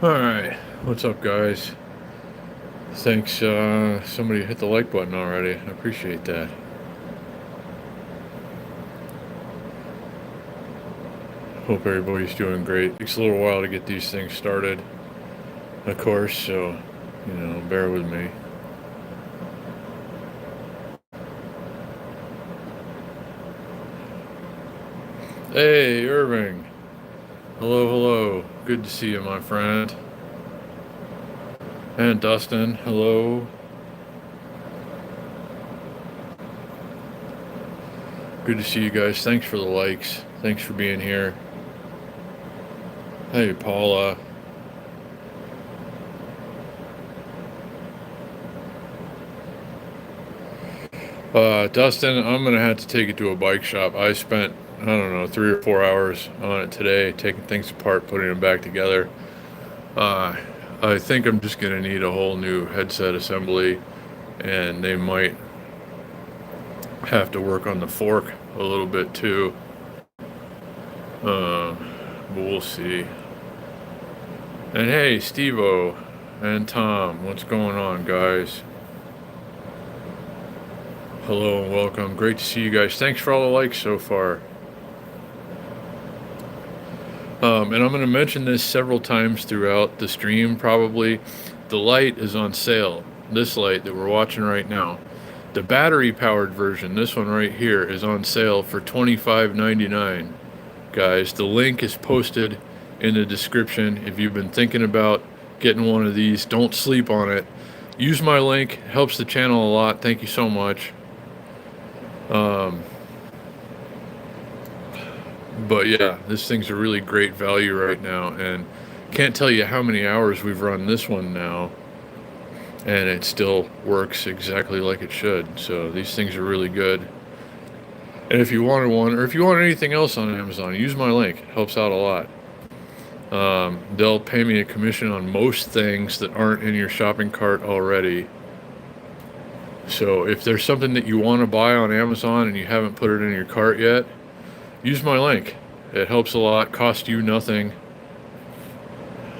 Alright, what's up, guys? Thanks, somebody hit the like button already. I appreciate that. Hope everybody's doing great. Takes a little while to get these things started, of course, so, bear with me. Hey, Irving. Hello, hello. Good to see you, my friend. And Dustin, hello. Good to see you guys. Thanks for the likes. Thanks for being here. Hey, Paula. Dustin, I'm gonna have to take it to a bike shop. I spent, I don't know, 3 or 4 hours on it today, taking things apart, putting them back together. Uh, I think I'm just gonna need a whole new headset assembly, and they might have to work on the fork a little bit too. But we'll see. And hey, Steve-O and Tom, what's going on, guys? Hello and welcome. Great to see you guys. Thanks for all the likes so far. And I'm going to mention this several times throughout the stream, probably. The light is on sale. This light that we're watching right now. The battery-powered version, this one right here, is on sale for $25.99. Guys, the link is posted in the description. If you've been thinking about getting one of these, don't sleep on it. Use my link. It helps the channel a lot. Thank you so much. But yeah, this thing's a really great value right now, and can't tell you how many hours we've run this one now, and it still works exactly like it should. So these things are really good. And if you wanted one, or if you want anything else on Amazon, use my link. It helps out a lot. They'll pay me a commission on most things that aren't in your shopping cart already. So if there's something that you want to buy on Amazon and you haven't put it in your cart yet, use my link. It helps a lot, costs you nothing.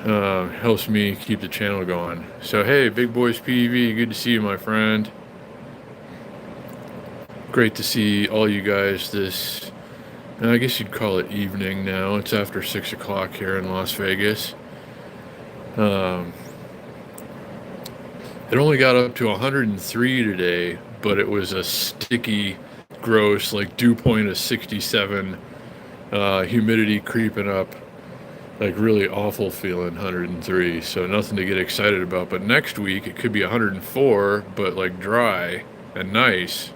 Helps me keep the channel going. So hey, Big Boys PV, good to see you, my friend. Great to see all you guys this, I guess you'd call it evening now. It's after 6 o'clock here in Las Vegas. It only got up to 103 today, but it was a sticky, gross, like dew point of 67, humidity creeping up, like really awful feeling, 103. So nothing to get excited about. But next week it could be 104, but like dry and nice,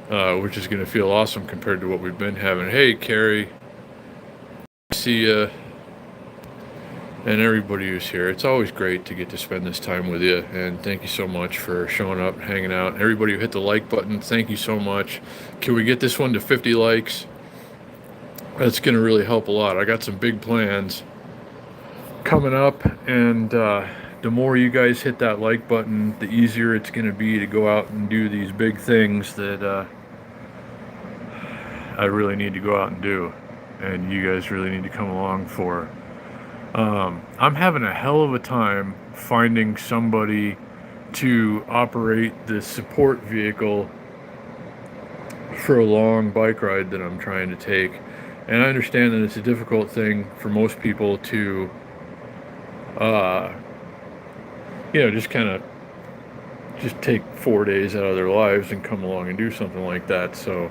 which is going to feel awesome compared to what we've been having. Hey, Carrie, see ya. And everybody who's here. It's always great to get to spend this time with you, and thank you so much for showing up and hanging out. Everybody who hit the like button, thank you so much. Can we get this one to 50 likes? That's going to really help a lot. I got some big plans coming up, and the more you guys hit that like button, the easier it's going to be to go out and do these big things that I really need to go out and do, and you guys really need to come along for. I'm having a hell of a time finding somebody to operate the support vehicle for a long bike ride that I'm trying to take. And I understand that it's a difficult thing for most people to, just kind of just take 4 days out of their lives and come along and do something like that. So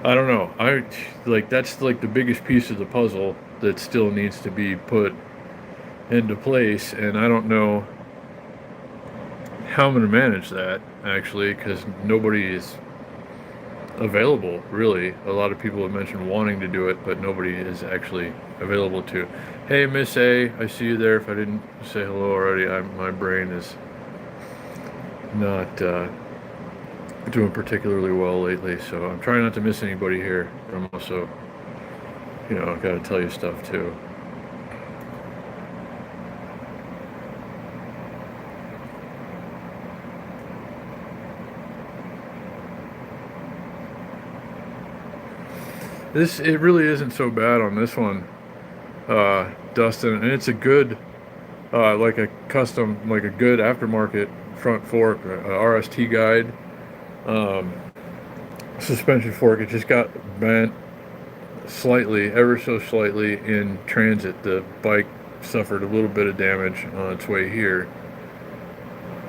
I don't know. That's like the biggest piece of the puzzle that still needs to be put into place, and I don't know how I'm going to manage that, actually, because nobody is available, really. A lot of people have mentioned wanting to do it, but nobody is actually available to. Hey, Miss A, I see you there. If I didn't say hello already, my brain is not doing particularly well lately, so I'm trying not to miss anybody here. I'm also, I've got to tell you stuff too. It really isn't so bad on this one, Dustin, and it's a good like a custom, like a good aftermarket front fork, RST guide, um, suspension fork. It just got bent slightly, ever so slightly in transit. The bike suffered a little bit of damage on its way here.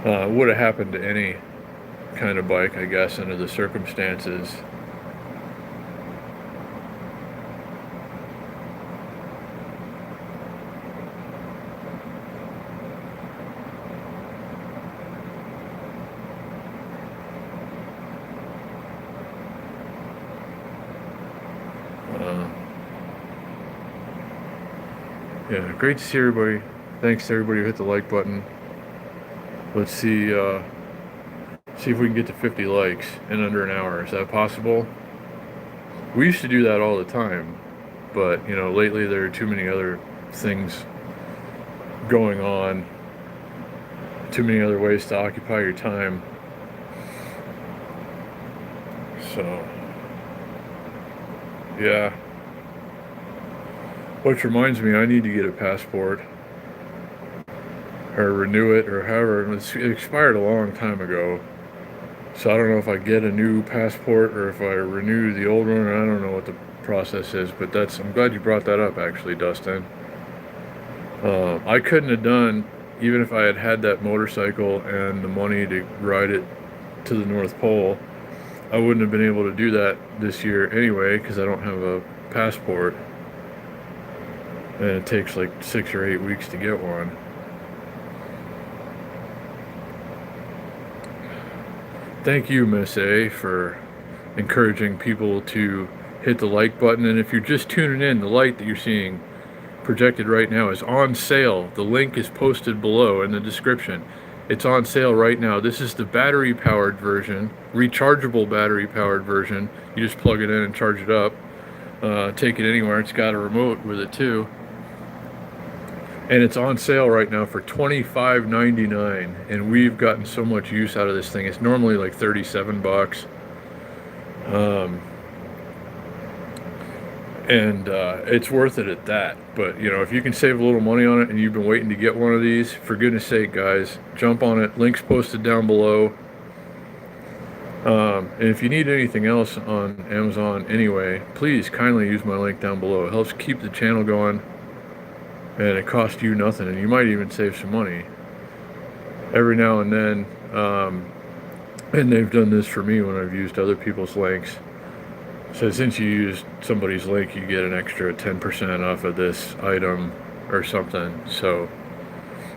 Would have happened to any kind of bike, I guess, under the circumstances. Uh, yeah, great to see everybody. Thanks to everybody who hit the like button. Let's see if we can get to 50 likes in under an hour. Is that possible? We used to do that all the time, but lately there are too many other things going on, too many other ways to occupy your time. So, yeah. Which reminds me, I need to get a passport or renew it or however. It expired a long time ago. So I don't know if I get a new passport or if I renew the old one. I don't know what the process is, but I'm glad you brought that up, actually, Dustin. I couldn't have done, even if I had had that motorcycle and the money to ride it to the North Pole, I wouldn't have been able to do that this year anyway, because I don't have a passport. And it takes like 6 or 8 weeks to get one. Thank you, Miss A, for encouraging people to hit the like button. And if you're just tuning in, the light that you're seeing projected right now is on sale. The link is posted below in the description. It's on sale right now. This is the battery powered version, rechargeable battery powered version. You just plug it in and charge it up. Take it anywhere. It's got a remote with it too. And it's on sale right now for $25.99, and we've gotten so much use out of this thing. It's normally like 37 bucks. And it's worth it at that. But if you can save a little money on it and you've been waiting to get one of these, for goodness sake, guys, jump on it. Links posted down below. And if you need anything else on Amazon anyway, please kindly use my link down below. It helps keep the channel going, and it costs you nothing, and you might even save some money every now and then. And they've done this for me when I've used other people's links. So since you used somebody's link, you get an extra 10% off of this item or something. So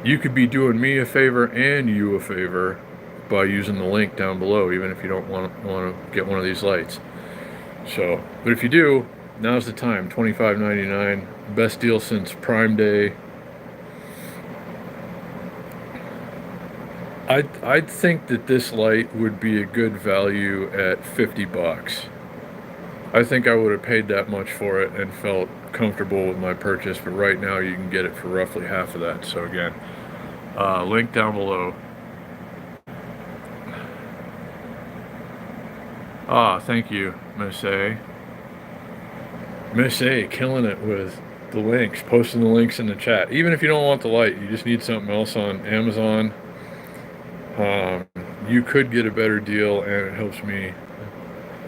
you could be doing me a favor and you a favor by using the link down below, even if you don't want to get one of these lights. So, but if you do, now's the time. $25.99, best deal since Prime Day. I'd think that this light would be a good value at 50 bucks. I think I would have paid that much for it and felt comfortable with my purchase, but right now you can get it for roughly half of that. So again, link down below. Thank you, Miss A. Miss A killing it with the links, posting the links in the chat. Even if you don't want the light, you just need something else on Amazon, you could get a better deal, and it helps me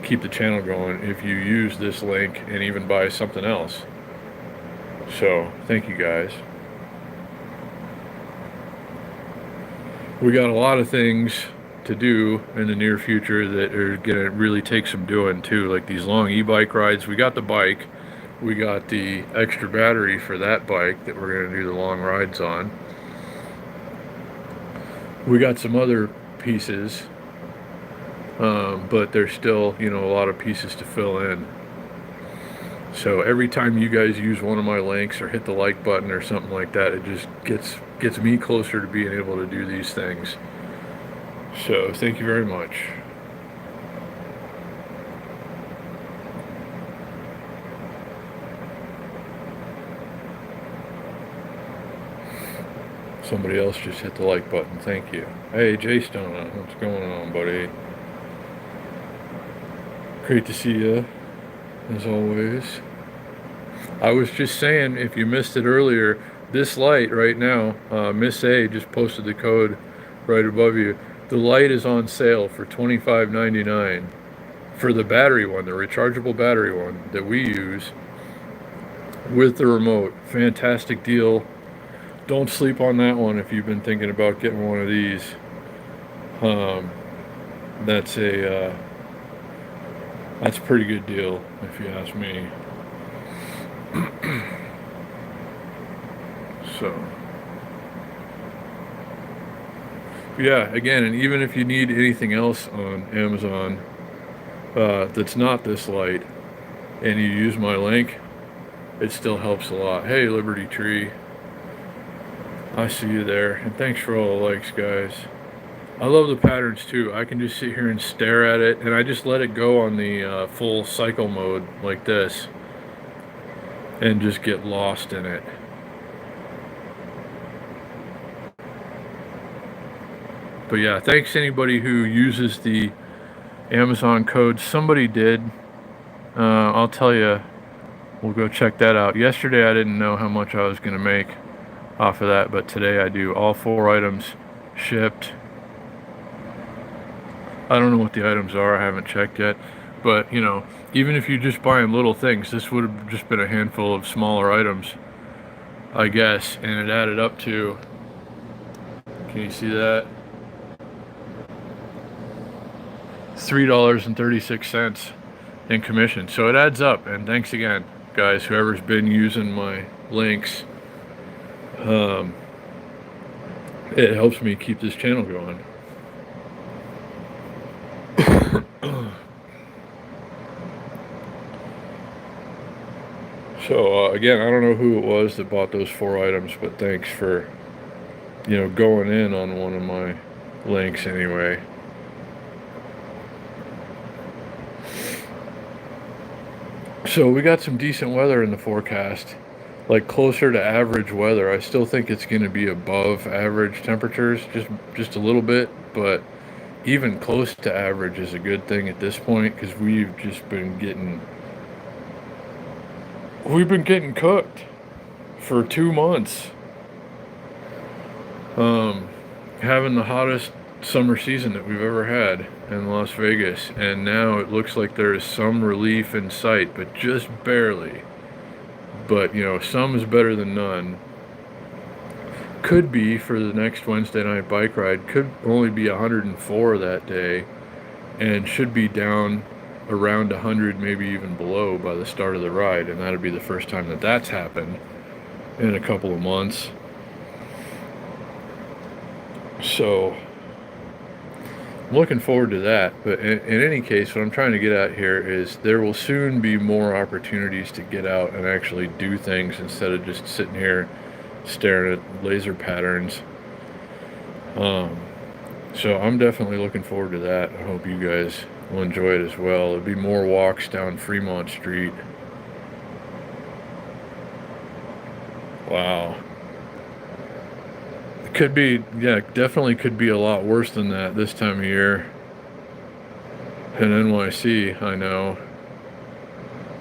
keep the channel going if you use this link and even buy something else. So thank you, guys. We got a lot of things to do in the near future that are gonna really take some doing too, like these long e-bike rides. We got the bike, we got the extra battery for that bike that we're gonna do the long rides on. We got some other pieces, but there's still a lot of pieces to fill in. So every time you guys use one of my links or hit the like button or something like that, it just gets me closer to being able to do these things. So thank you very much. Somebody else just hit the like button. Thank you. Hey, Jay Stone, what's going on, buddy? Great to see you, as always. I was just saying, if you missed it earlier, this light right now, Miss A just posted the code right above you. The light is on sale for $25.99 for the battery one, the rechargeable battery one that we use with the remote. Fantastic deal. Don't sleep on that one if you've been thinking about getting one of these. Um, that's a pretty good deal if you ask me. So, yeah, again, and even if you need anything else on Amazon that's not this light, and you use my link, it still helps a lot. Hey, Liberty Tree, I see you there, and thanks for all the likes, guys. I love the patterns too. I can just sit here and stare at it, and I just let it go on the full cycle mode like this, and just get lost in it. But yeah, thanks to anybody who uses the Amazon code. Somebody did. I'll tell you, we'll go check that out. Yesterday I didn't know how much I was going to make off of that, but today I do. All 4 items shipped. I don't know what the items are. I haven't checked yet. But, you know, even if you're just buying little things, this would have just been a handful of smaller items, I guess. And it added up to, can you see that? $3.36 in commission. So it adds up. And thanks again, guys, whoever's been using my links. It helps me keep this channel going. So again, I don't know who it was that bought those 4 items, but thanks for, you know, going in on one of my links anyway. So we got some decent weather in the forecast, like closer to average weather. I still think it's going to be above average temperatures, just a little bit, but even close to average is a good thing at this point, because we've been getting cooked for 2 months. Having the hottest summer season that we've ever had in Las Vegas, and now it looks like there is some relief in sight, but just barely. But, you know, some is better than none. Could be for the next Wednesday night bike ride, could only be 104 that day, and should be down around 100, maybe even below by the start of the ride, and that'll be the first time that that's happened in a couple of months. So I'm looking forward to that. But in any case, what I'm trying to get at here is there will soon be more opportunities to get out and actually do things instead of just sitting here staring at laser patterns. So I'm definitely looking forward to that. I hope you guys will enjoy it as well. There'll be more walks down Fremont Street. Wow. It could be, yeah, definitely could be a lot worse than that this time of year in NYC, I know.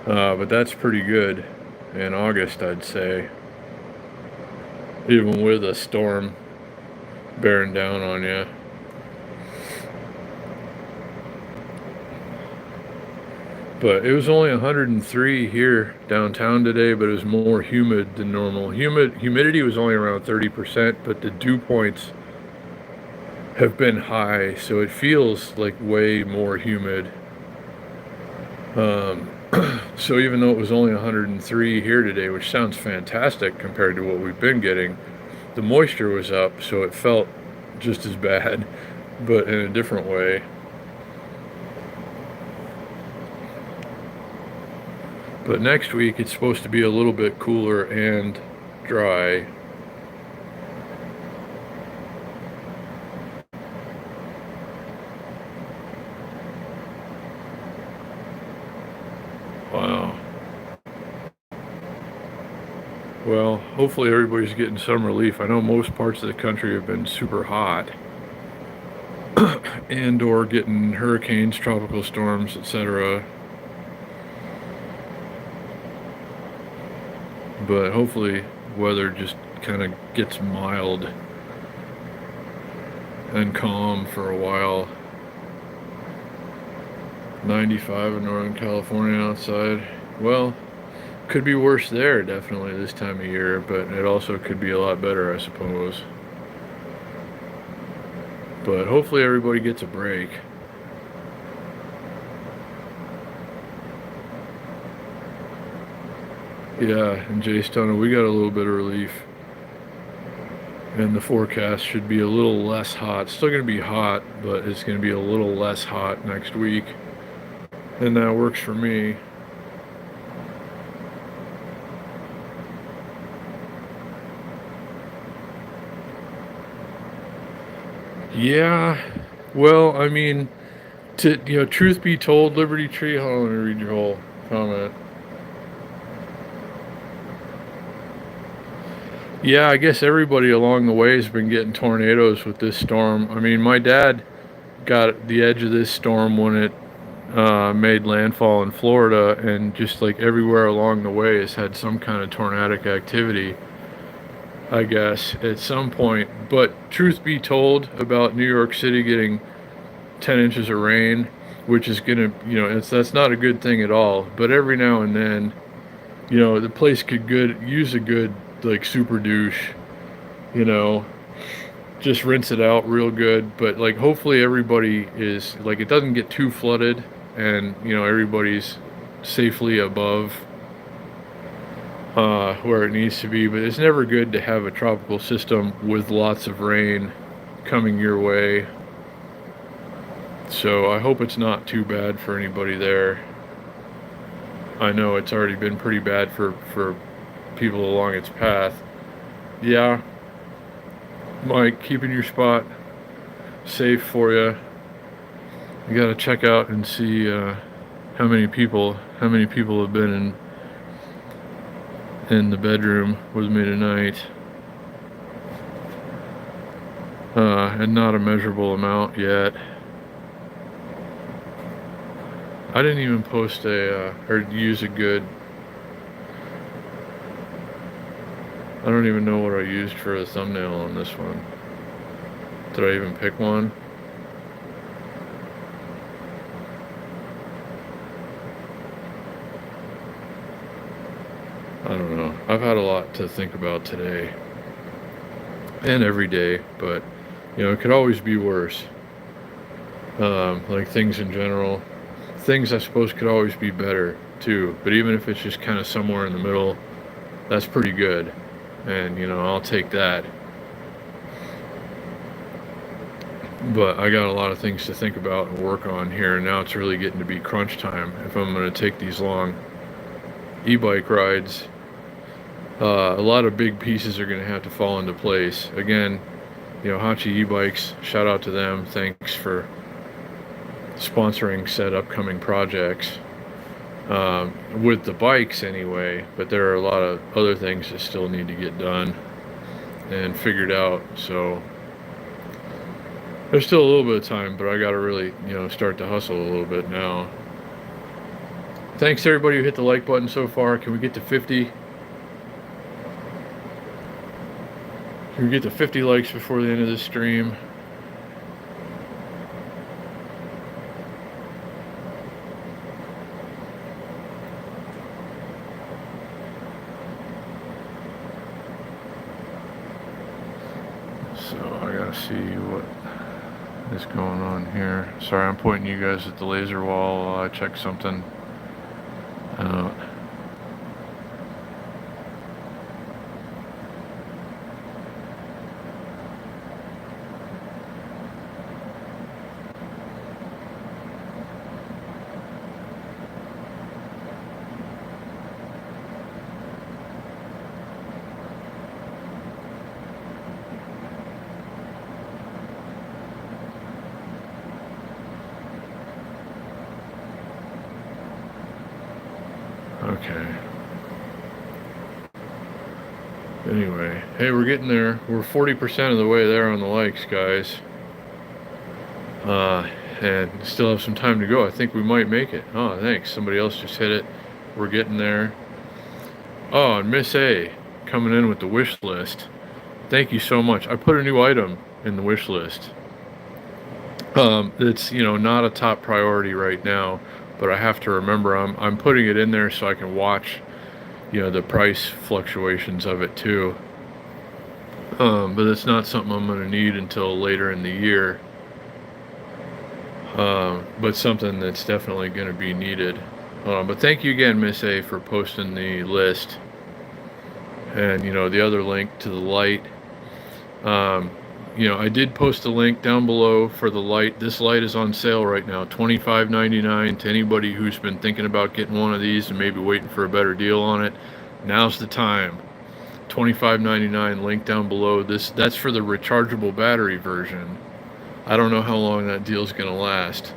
But that's pretty good in August, I'd say. Even with a storm bearing down on you. But it was only 103 here downtown today, but it was more humid than normal. Humidity was only around 30%, but the dew points have been high, so it feels like way more humid. So even though it was only 103 here today, which sounds fantastic compared to what we've been getting, the moisture was up, so it felt just as bad, but in a different way. But next week it's supposed to be a little bit cooler and dry. Wow. Well, hopefully everybody's getting some relief. I know most parts of the country have been super hot and or getting hurricanes, tropical storms, etc. But hopefully weather just kind of gets mild and calm for a while. 95 in Northern California outside. Well, could be worse there definitely this time of year, but it also could be a lot better, I suppose. But hopefully everybody gets a break. Yeah, and Jay Stunner, we got a little bit of relief. And the forecast should be a little less hot. Still going to be hot, but it's going to be a little less hot next week. And that works for me. Yeah, well, I mean, truth be told, Liberty Tree, hold on, let me read your whole comment. Yeah, I guess everybody along the way has been getting tornadoes with this storm. I mean, my dad got the edge of this storm when it made landfall in Florida, and just like everywhere along the way has had some kind of tornadic activity, I guess, at some point. But truth be told, about New York City getting 10 inches of rain, which is gonna, that's not a good thing at all. But every now and then, the place could use a good like super douche, just rinse it out real good. But like hopefully everybody is like, it doesn't get too flooded, and everybody's safely above where it needs to be. But it's never good to have a tropical system with lots of rain coming your way. So I hope it's not too bad for anybody there. I know it's already been pretty bad for people along its path. Yeah, Mike, keeping your spot safe for you. You got to check out and see how many people have been in the bedroom with me tonight. And not a measurable amount yet. I didn't even post or use a good, I don't even know what I used for a thumbnail on this one. Did I even pick one? I don't know. I've had a lot to think about today and every day, but it could always be worse. Like things in general. Things I suppose could always be better too, but even if it's just kind of somewhere in the middle, that's pretty good. And I'll take that. But I got a lot of things to think about and work on here, and now it's really getting to be crunch time if I'm going to take these long e-bike rides. A lot of big pieces are going to have to fall into place. Again, Hachi e-bikes, shout out to them. Thanks for sponsoring said upcoming projects with the bikes anyway, but there are a lot of other things that still need to get done and figured out. So there's still a little bit of time, but I got to really start to hustle a little bit now. Thanks to everybody who hit the like button so far. Can we get to 50? Can we get to 50 likes before the end of this stream? See what is going on here. Sorry, I'm pointing you guys at the laser wall while I check something out. Okay. Anyway, hey, we're getting there. We're 40% of the way there on the likes, guys. And still have some time to go. I think we might make it. Oh, thanks. Somebody else just hit it. We're getting there. Oh, and Miss A. coming in with the wish list. Thank you so much. I put a new item in the wish list. It's, not a top priority right now, but I have to remember I'm putting it in there so I can watch, the price fluctuations of it too. But it's not something I'm going to need until later in the year. But something that's definitely going to be needed. But thank you again, Miss A, for posting the list. And, the other link to the light. I did post a link down below for the light. This light is on sale right now, $25.99 to anybody who's been thinking about getting one of these and maybe waiting for a better deal on it. Now's the time. $25.99, link down below. That's for the rechargeable battery version. I don't know how long that deal's going to last.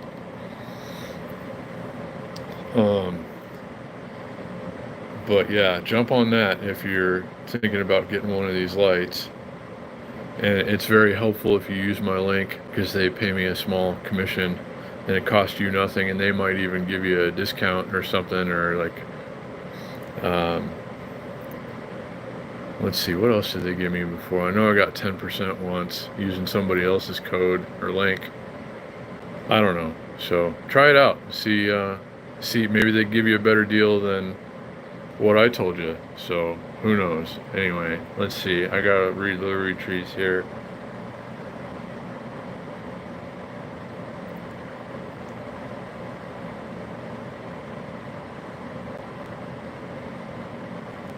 But yeah, jump on that if you're thinking about getting one of these lights. And it's very helpful if you use my link, because they pay me a small commission and it costs you nothing, and they might even give you a discount or something, or like let's see, what else did they give me before? I know I got 10% once using somebody else's code or link. I don't know. So try it out. See, maybe they give you a better deal than what I told you. So who knows? Anyway, let's see. I gotta read the retreats here.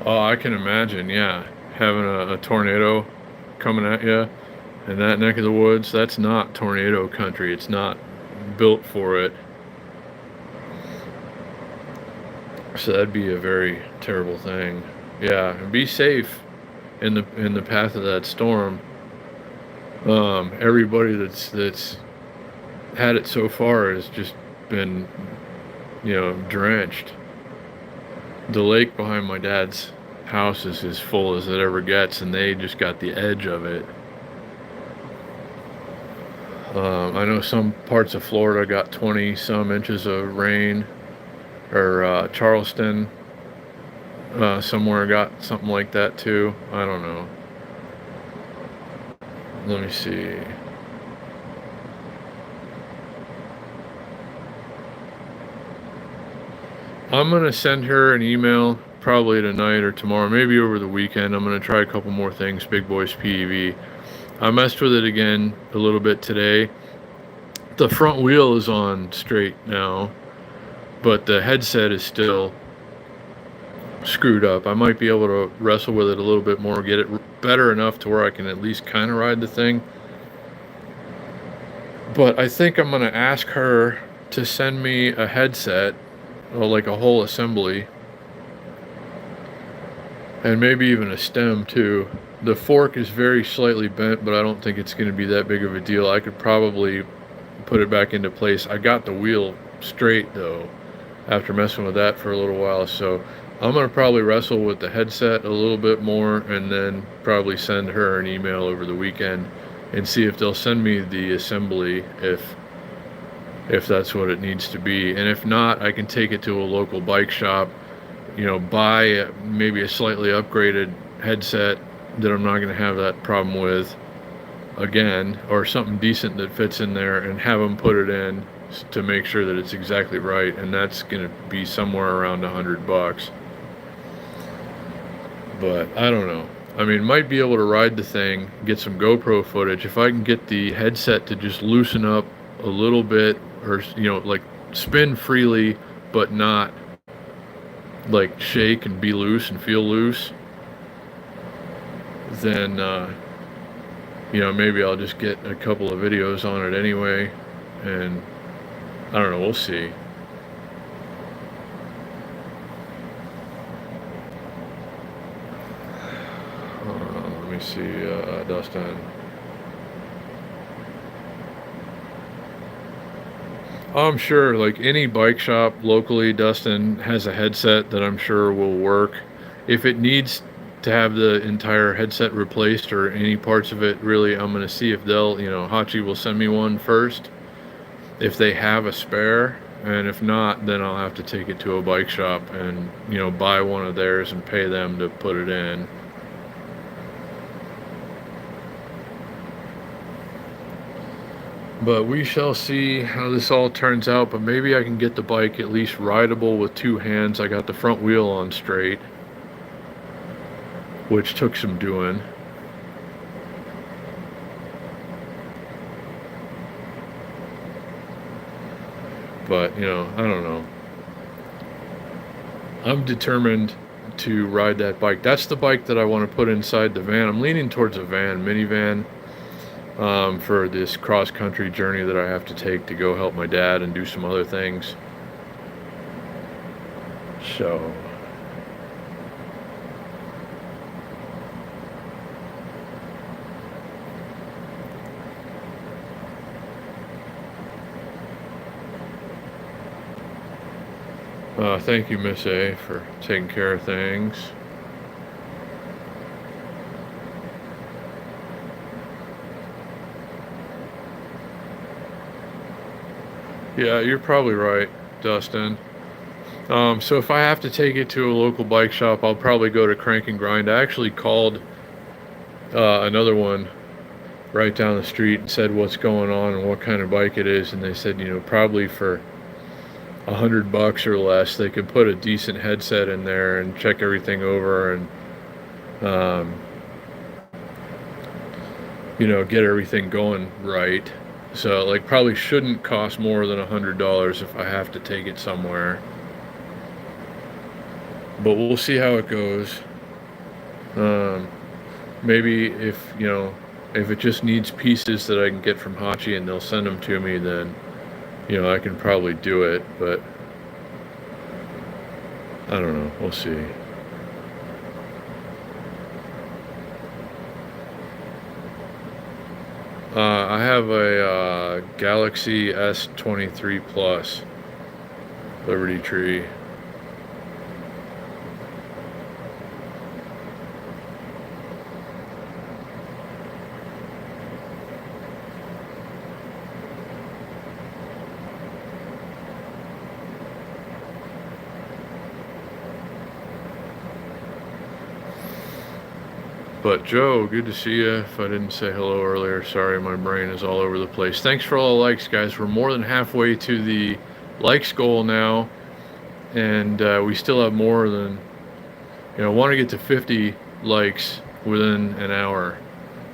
Oh, I can imagine, yeah. Having a tornado coming at you in that neck of the woods, that's not tornado country. It's not built for it. So that'd be a very terrible thing. Yeah, and be safe in the path of that storm. Everybody that's had it so far has just been, drenched. The lake behind my dad's house is as full as it ever gets, and they just got the edge of it. I know some parts of Florida got 20 some inches of rain, or Charleston somewhere got something like that too. I don't know. Let me see. I'm going to send her an email probably tonight or tomorrow, maybe over the weekend. I'm going to try a couple more things, Big Boys PEV. I messed with it again a little bit today. The front wheel is on straight now, but the headset is still screwed up. I might be able to wrestle with it a little bit more, get it better enough to where I can at least kind of ride the thing. But I think I'm going to ask her to send me a headset, or like a whole assembly, and maybe even a stem too. The fork is very slightly bent, but I don't think it's going to be that big of a deal. I could probably put it back into place. I got the wheel straight though after messing with that for a little while, so I'm going to probably wrestle with the headset a little bit more, and then probably send her an email over the weekend and see if they'll send me the assembly if that's what it needs to be. And if not, I can take it to a local bike shop, buy maybe a slightly upgraded headset that I'm not going to have that problem with again, or something decent that fits in there, and have them put it in to make sure that it's exactly right. And that's going to be somewhere around $100. But I don't know. I mean, might be able to ride the thing, get some GoPro footage. If I can get the headset to just loosen up a little bit, or like spin freely but not like shake and be loose and feel loose, then maybe I'll just get a couple of videos on it anyway, and I don't know, we'll see. Let me see, Dustin. I'm sure, like any bike shop locally, Dustin has a headset that I'm sure will work. If it needs to have the entire headset replaced or any parts of it, really, I'm going to see if they'll, Hachi will send me one first if they have a spare. And if not, then I'll have to take it to a bike shop and, buy one of theirs and pay them to put it in. But we shall see how this all turns out. But maybe I can get the bike at least rideable with two hands. I got the front wheel on straight, which took some doing. But, you know, I don't know. I'm determined to ride that bike. That's the bike that I want to put inside the van. I'm leaning towards a van, minivan, for this cross-country journey that I have to take to go help my dad and do some other things. So... thank you, Miss A, for taking care of things. Yeah, you're probably right, Dustin. So if I have to take it to a local bike shop, I'll probably go to Crank and Grind. I actually called another one right down the street and said what's going on and what kind of bike it is, and they said, you know, probably for $100 or less, they could put a decent headset in there and check everything over and, you know, get everything going right. So, like, probably shouldn't cost more than $100 if I have to take it somewhere. But we'll see how it goes. Maybe if, you know, if it just needs pieces that I can get from Hachi and they'll send them to me, then, you know, I can probably do it, but I don't know. We'll see. I have a Galaxy S23 Plus Liberty Tree. But Joe, good to see you. If I didn't say hello earlier, sorry, my brain is all over the place. Thanks for all the likes, guys. We're more than halfway to the likes goal now, and we still have more than, you know, I want to get to 50 likes within an hour.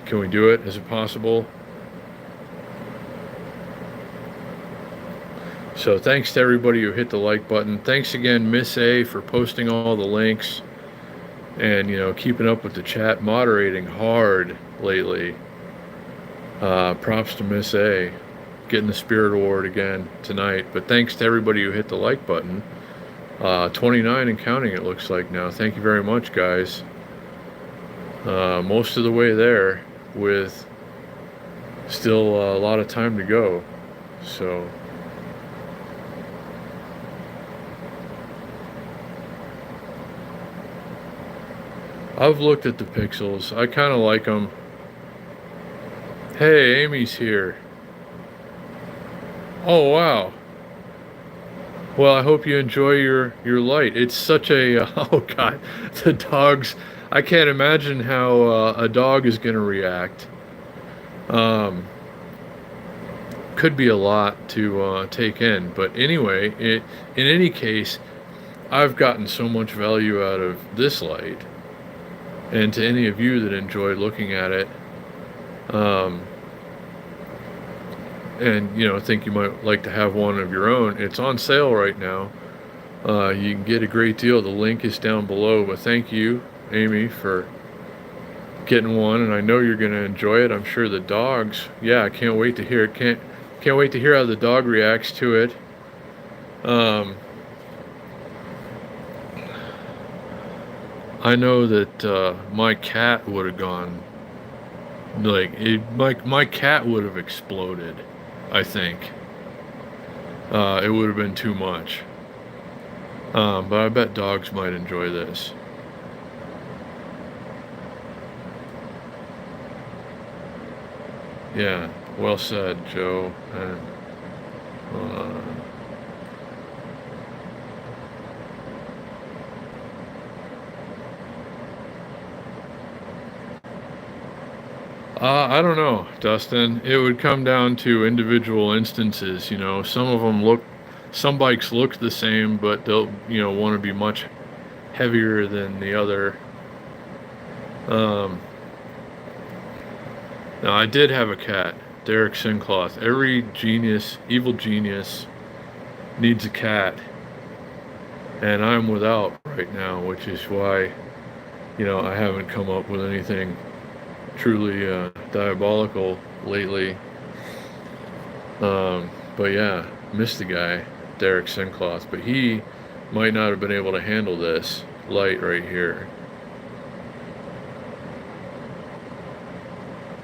Can we do it? Is it possible? So thanks to everybody who hit the like button. Thanks again, Miss A, for posting all the links. And, you know, keeping up with the chat, moderating hard lately. Props to Miss A, getting the Spirit Award again tonight. But thanks to everybody who hit the like button. 29 and counting, it looks like now. Thank you very much, guys. Most of the way there, with still a lot of time to go. So... I've looked at the pixels. I kind of like them. Hey, Amy's here. Oh, wow. Well, I hope you enjoy your light. It's such a... oh, God. The dogs... I can't imagine how a dog is going to react. Could be a lot to take in. But anyway, in any case, I've gotten so much value out of this light. And to any of you that enjoy looking at it, and, you know, think you might like to have one of your own, it's on sale right now. You can get a great deal. The link is down below. But thank you, Amy, for getting one, and I know you're going to enjoy it. I'm sure the dogs, yeah, I can't wait to hear it. Can't wait to hear how the dog reacts to it. I know that my cat would have gone, like, my cat would have exploded, I think. It would have been too much. But I bet dogs might enjoy this. Yeah, well said, Joe. And, I don't know, Dustin. It would come down to individual instances. Some bikes look the same, but they'll, want to be much heavier than the other. Um, Now, I did have a cat, Derek Sincloth. Every genius, evil genius, needs a cat, and I'm without right now, which is why, I haven't come up with anything truly diabolical lately. But yeah, missed the guy, Derek Sincloth, but he might not have been able to handle this light right here.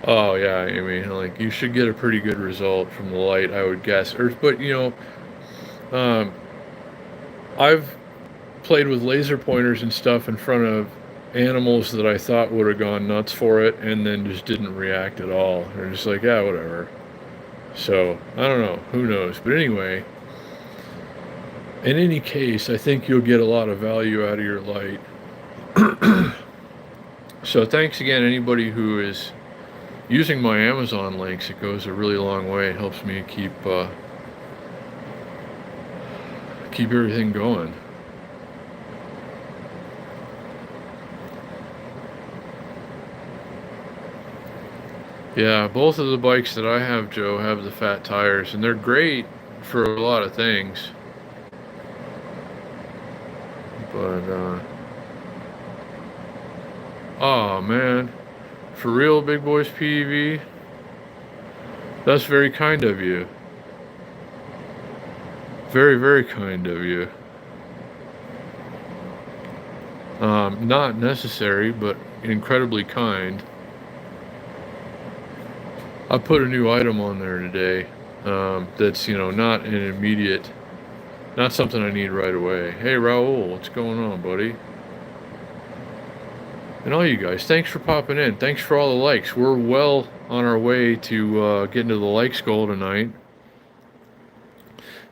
Oh yeah, I mean, like you should get a pretty good result from the light, I would guess. But um, I've played with laser pointers and stuff in front of animals that I thought would have gone nuts for it, and then just didn't react at all. They're just like, yeah, whatever. So I don't know, who knows? But anyway, in any case, I think you'll get a lot of value out of your light. So thanks again, anybody who is using my Amazon links. It goes a really long way. It helps me keep everything going. Yeah, both of the bikes that I have, Joe, have the fat tires, and they're great for a lot of things. But oh man, for real, Big Boys PEV, that's very kind of you. Very, very kind of you. Not necessary, but incredibly kind. I put a new item on there today. That's not an immediate, not something I need right away. Hey Raul, what's going on, buddy? And all you guys, thanks for popping in. Thanks for all the likes. We're well on our way to getting to the likes goal tonight.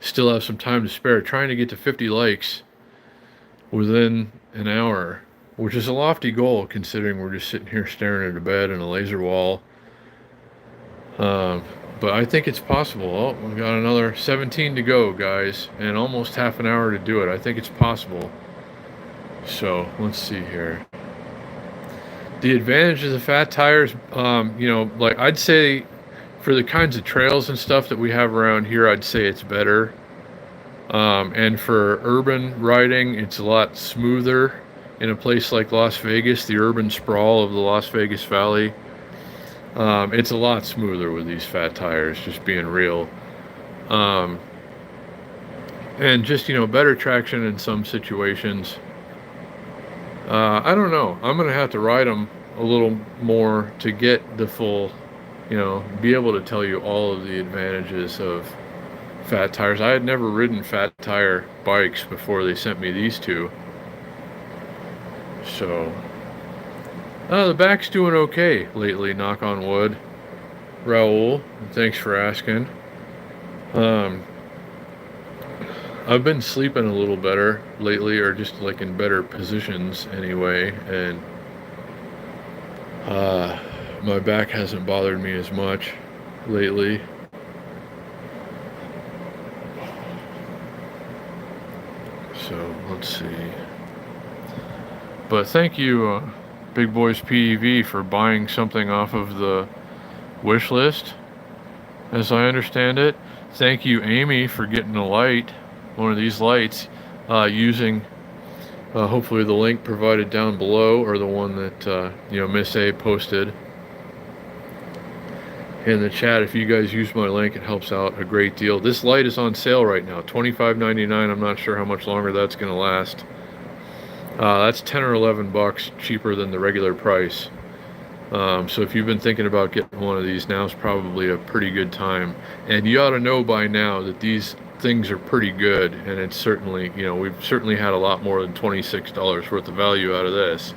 Still have some time to spare. Trying to get to 50 likes within an hour, which is a lofty goal considering we're just sitting here staring at a bed and a laser wall. But I think it's possible. Oh, we've got another 17 to go, guys, and almost half an hour to do it. I think it's possible. So let's see here. The advantage of the fat tires, like I'd say for the kinds of trails and stuff that we have around here, I'd say it's better. And for urban riding, it's a lot smoother in a place like Las Vegas, the urban sprawl of the Las Vegas Valley. It's a lot smoother with these fat tires, just being real. And just, better traction in some situations. I don't know. I'm going to have to ride them a little more to get the full, be able to tell you all of the advantages of fat tires. I had never ridden fat tire bikes before they sent me these two. So, the back's doing okay lately, knock on wood. Raul, thanks for asking. I've been sleeping a little better lately, or just like in better positions anyway, and my back hasn't bothered me as much lately. So let's see. But thank you, Big Boys PEV, for buying something off of the wish list, as I understand it. Thank you, Amy, for getting a light, one of these lights, using hopefully the link provided down below, or the one that Miss A posted in the chat. If you guys use my link, it helps out a great deal. This light is on sale right now, $25.99. I'm not sure how much longer that's going to last. That's 10 or 11 bucks cheaper than the regular price. So if you've been thinking about getting one of these, now's probably a pretty good time. And you ought to know by now that these things are pretty good, and it's certainly, we've certainly had a lot more than $26 worth of value out of this.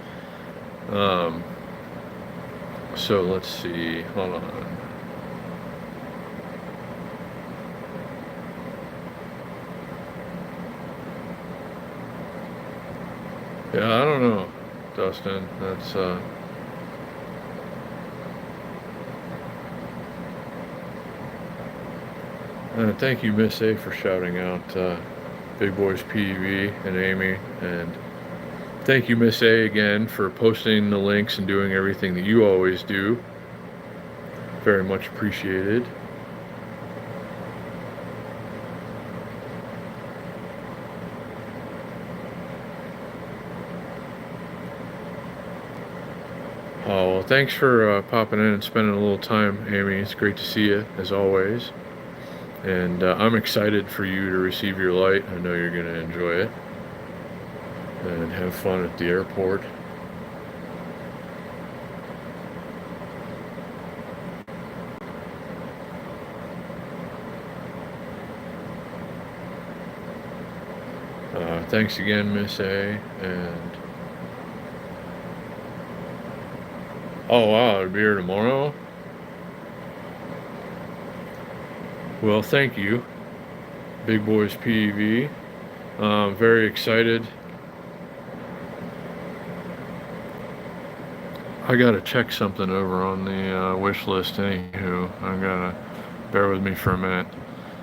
So let's see, hold on. Yeah, I don't know, Dustin. That's Thank you, Miss A, for shouting out Big Boys PV and Amy. And thank you, Miss A, again for posting the links and doing everything that you always do. Very much appreciated. Oh, well, thanks for popping in and spending a little time, Amy. It's great to see you, as always. And I'm excited for you to receive your light. I know you're going to enjoy it and have fun at the airport. Thanks again, Miss A. And oh wow, it'll be here tomorrow. Well, thank you, Big Boys PEV. Very excited. I gotta check something over on the wish list. Anywho, I gotta bear with me for a minute.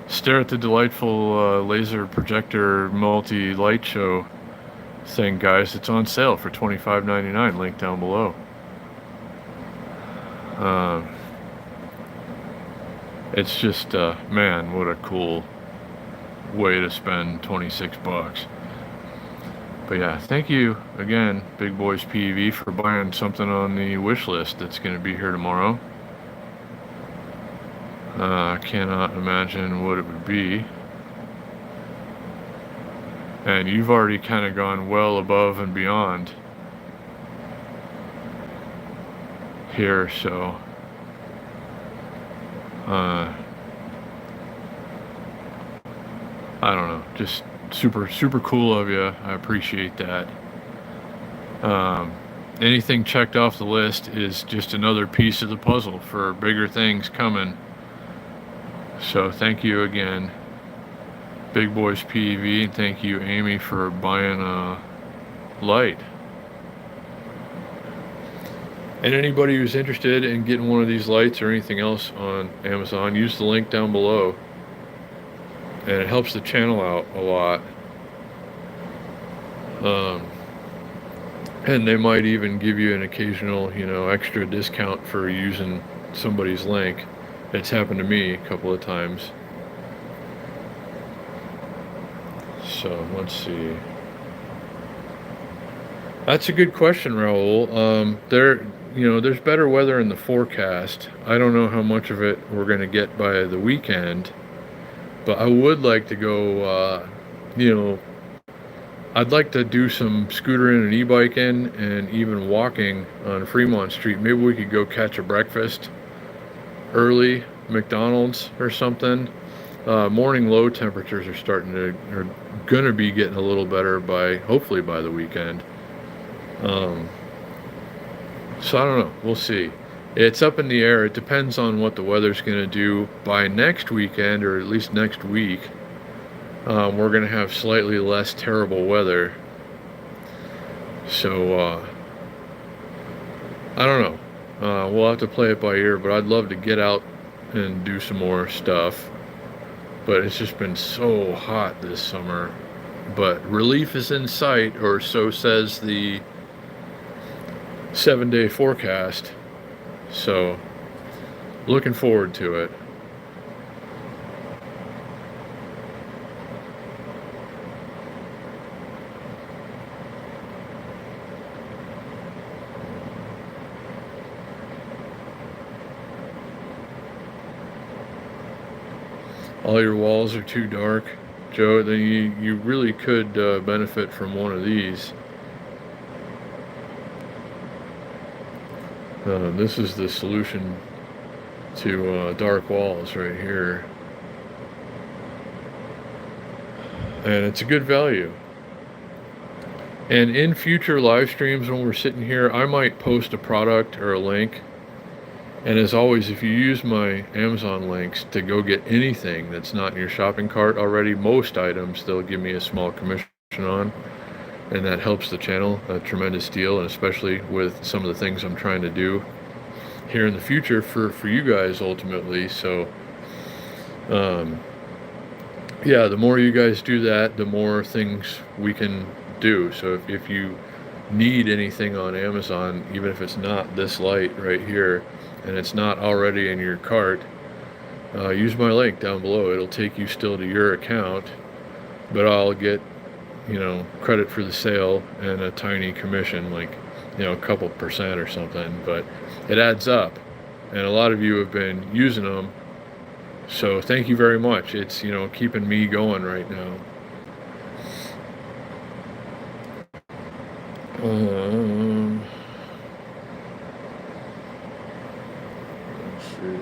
Stare at the delightful laser projector multi-light show thing, guys. It's on sale for $25.99. Link down below. It's just, man, what a cool way to spend 26 bucks. But yeah, thank you again, Big Boys PV, for buying something on the wish list that's going to be here tomorrow. I cannot imagine what it would be. And you've already kind of gone well above and beyond here, so I don't know, just super cool of you. I appreciate that. Anything checked off the list is just another piece of the puzzle for bigger things coming. So thank you again, Big Boys PEV, and thank you, Amy, for buying a light. And anybody who's interested in getting one of these lights or anything else on Amazon, use the link down below. And it helps the channel out a lot. And they might even give you an occasional, extra discount for using somebody's link. It's happened to me a couple of times. So let's see. That's a good question, Raul. There's better weather in the forecast. I don't know how much of it we're going to get by the weekend, but I would like to go, I'd like to do some scootering and e-biking and even walking on Fremont Street. Maybe we could go catch a breakfast early, McDonald's or something. Morning low temperatures are going to be getting a little better hopefully by the weekend. So I don't know. We'll see. It's up in the air. It depends on what the weather's going to do by next weekend, or at least next week. We're going to have slightly less terrible weather. So I don't know. We'll have to play it by ear, but I'd love to get out and do some more stuff. But it's just been so hot this summer. But relief is in sight, or so says the 7-day forecast. So looking forward to it. All your walls are too dark, Joe. Then you really could benefit from one of these. This is the solution to dark walls right here. And it's a good value. And in future live streams when we're sitting here, I might post a product or a link. And as always, if you use my Amazon links to go get anything that's not in your shopping cart already, most items they'll give me a small commission on. And that helps the channel a tremendous deal, and especially with some of the things I'm trying to do here in the future for you guys ultimately. So yeah, the more you guys do that, the more things we can do. So if you need anything on Amazon, even if it's not this light right here, and it's not already in your cart, use my link down below. It'll take you still to your account, but I'll get, credit for the sale and a tiny commission, like, a couple percent or something, but it adds up. And a lot of you have been using them. So thank you very much. It's, keeping me going right now. Um, let's see.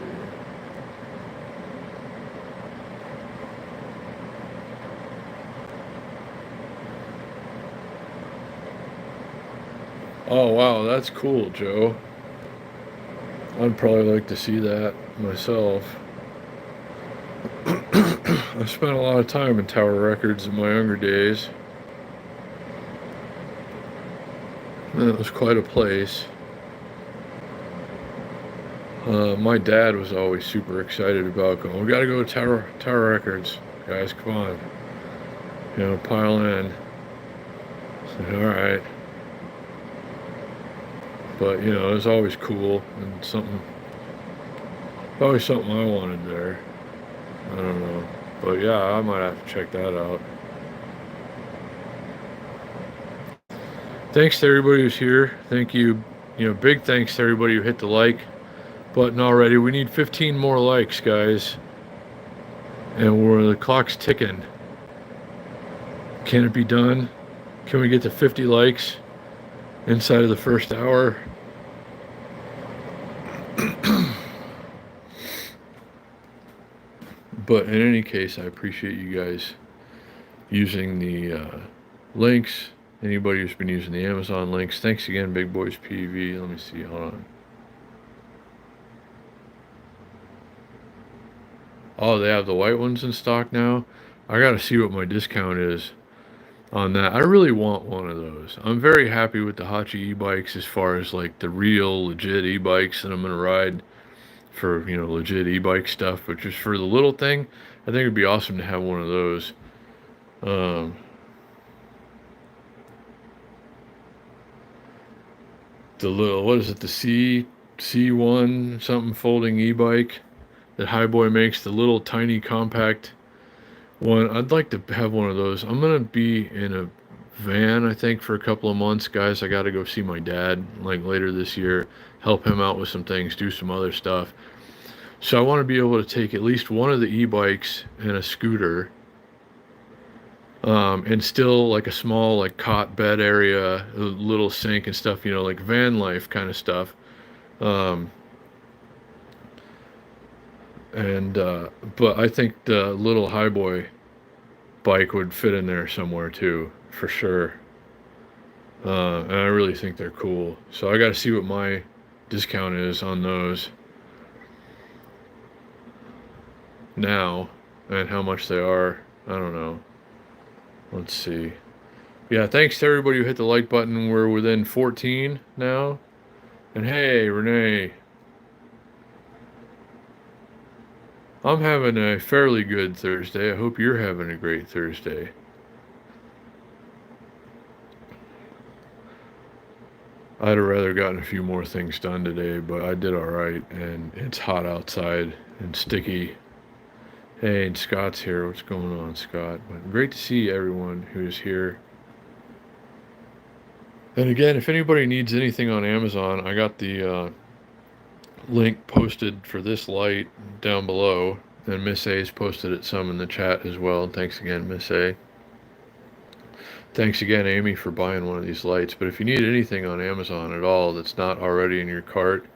Oh, wow, that's cool, Joe. I'd probably like to see that myself. I spent a lot of time in Tower Records in my younger days. It was quite a place. My dad was always super excited about going. We got to go to Tower Records, guys. Come on, pile in. So, all right, but it was always cool and always something I wanted there. I don't know, but yeah, I might have to check that out. Thanks to everybody who's here. Thank you. Big thanks to everybody who hit the like button already. We need 15 more likes, guys. And the clock's ticking. Can it be done? Can we get to 50 likes inside of the first hour? But in any case, I appreciate you guys using the links. Anybody who's been using the Amazon links, thanks again, Big Boys PV. Let me see. Hold on. Oh, they have the white ones in stock now. I got to see what my discount is on that. I really want one of those. I'm very happy with the Hachi e-bikes as far as like the real legit e-bikes that I'm going to ride for, legit e-bike stuff, but just for the little thing, I think it'd be awesome to have one of those. Um, the little, what is it, the C1 something folding e-bike that Highboy makes, the little tiny compact one. I'd like to have one of those. I'm gonna be in a van, I think, for a couple of months, guys. I got to go see my dad like later this year, help him out with some things, do some other stuff. So I want to be able to take at least one of the e-bikes and a scooter, and still like a small like cot bed area, a little sink and stuff, like van life kind of stuff. Um, and but I think the little Highboy bike would fit in there somewhere too, for sure. And I really think they're cool. So I got to see what my discount is on those now and how much they are. I don't know. Let's see. Yeah, thanks to everybody who hit the like button. We're within 14 now. And hey, Renee, I'm having a fairly good Thursday. I hope you're having a great Thursday. I'd have rather gotten a few more things done today, but I did all right, and it's hot outside and sticky. Hey, and Scott's here. What's going on, Scott? But great to see everyone who's here. And again, if anybody needs anything on Amazon, I got the link posted for this light down below, and Miss A's posted it some in the chat as well. Thanks again, Miss A. Thanks again, Amy, for buying one of these lights. But if you need anything on Amazon at all that's not already in your cart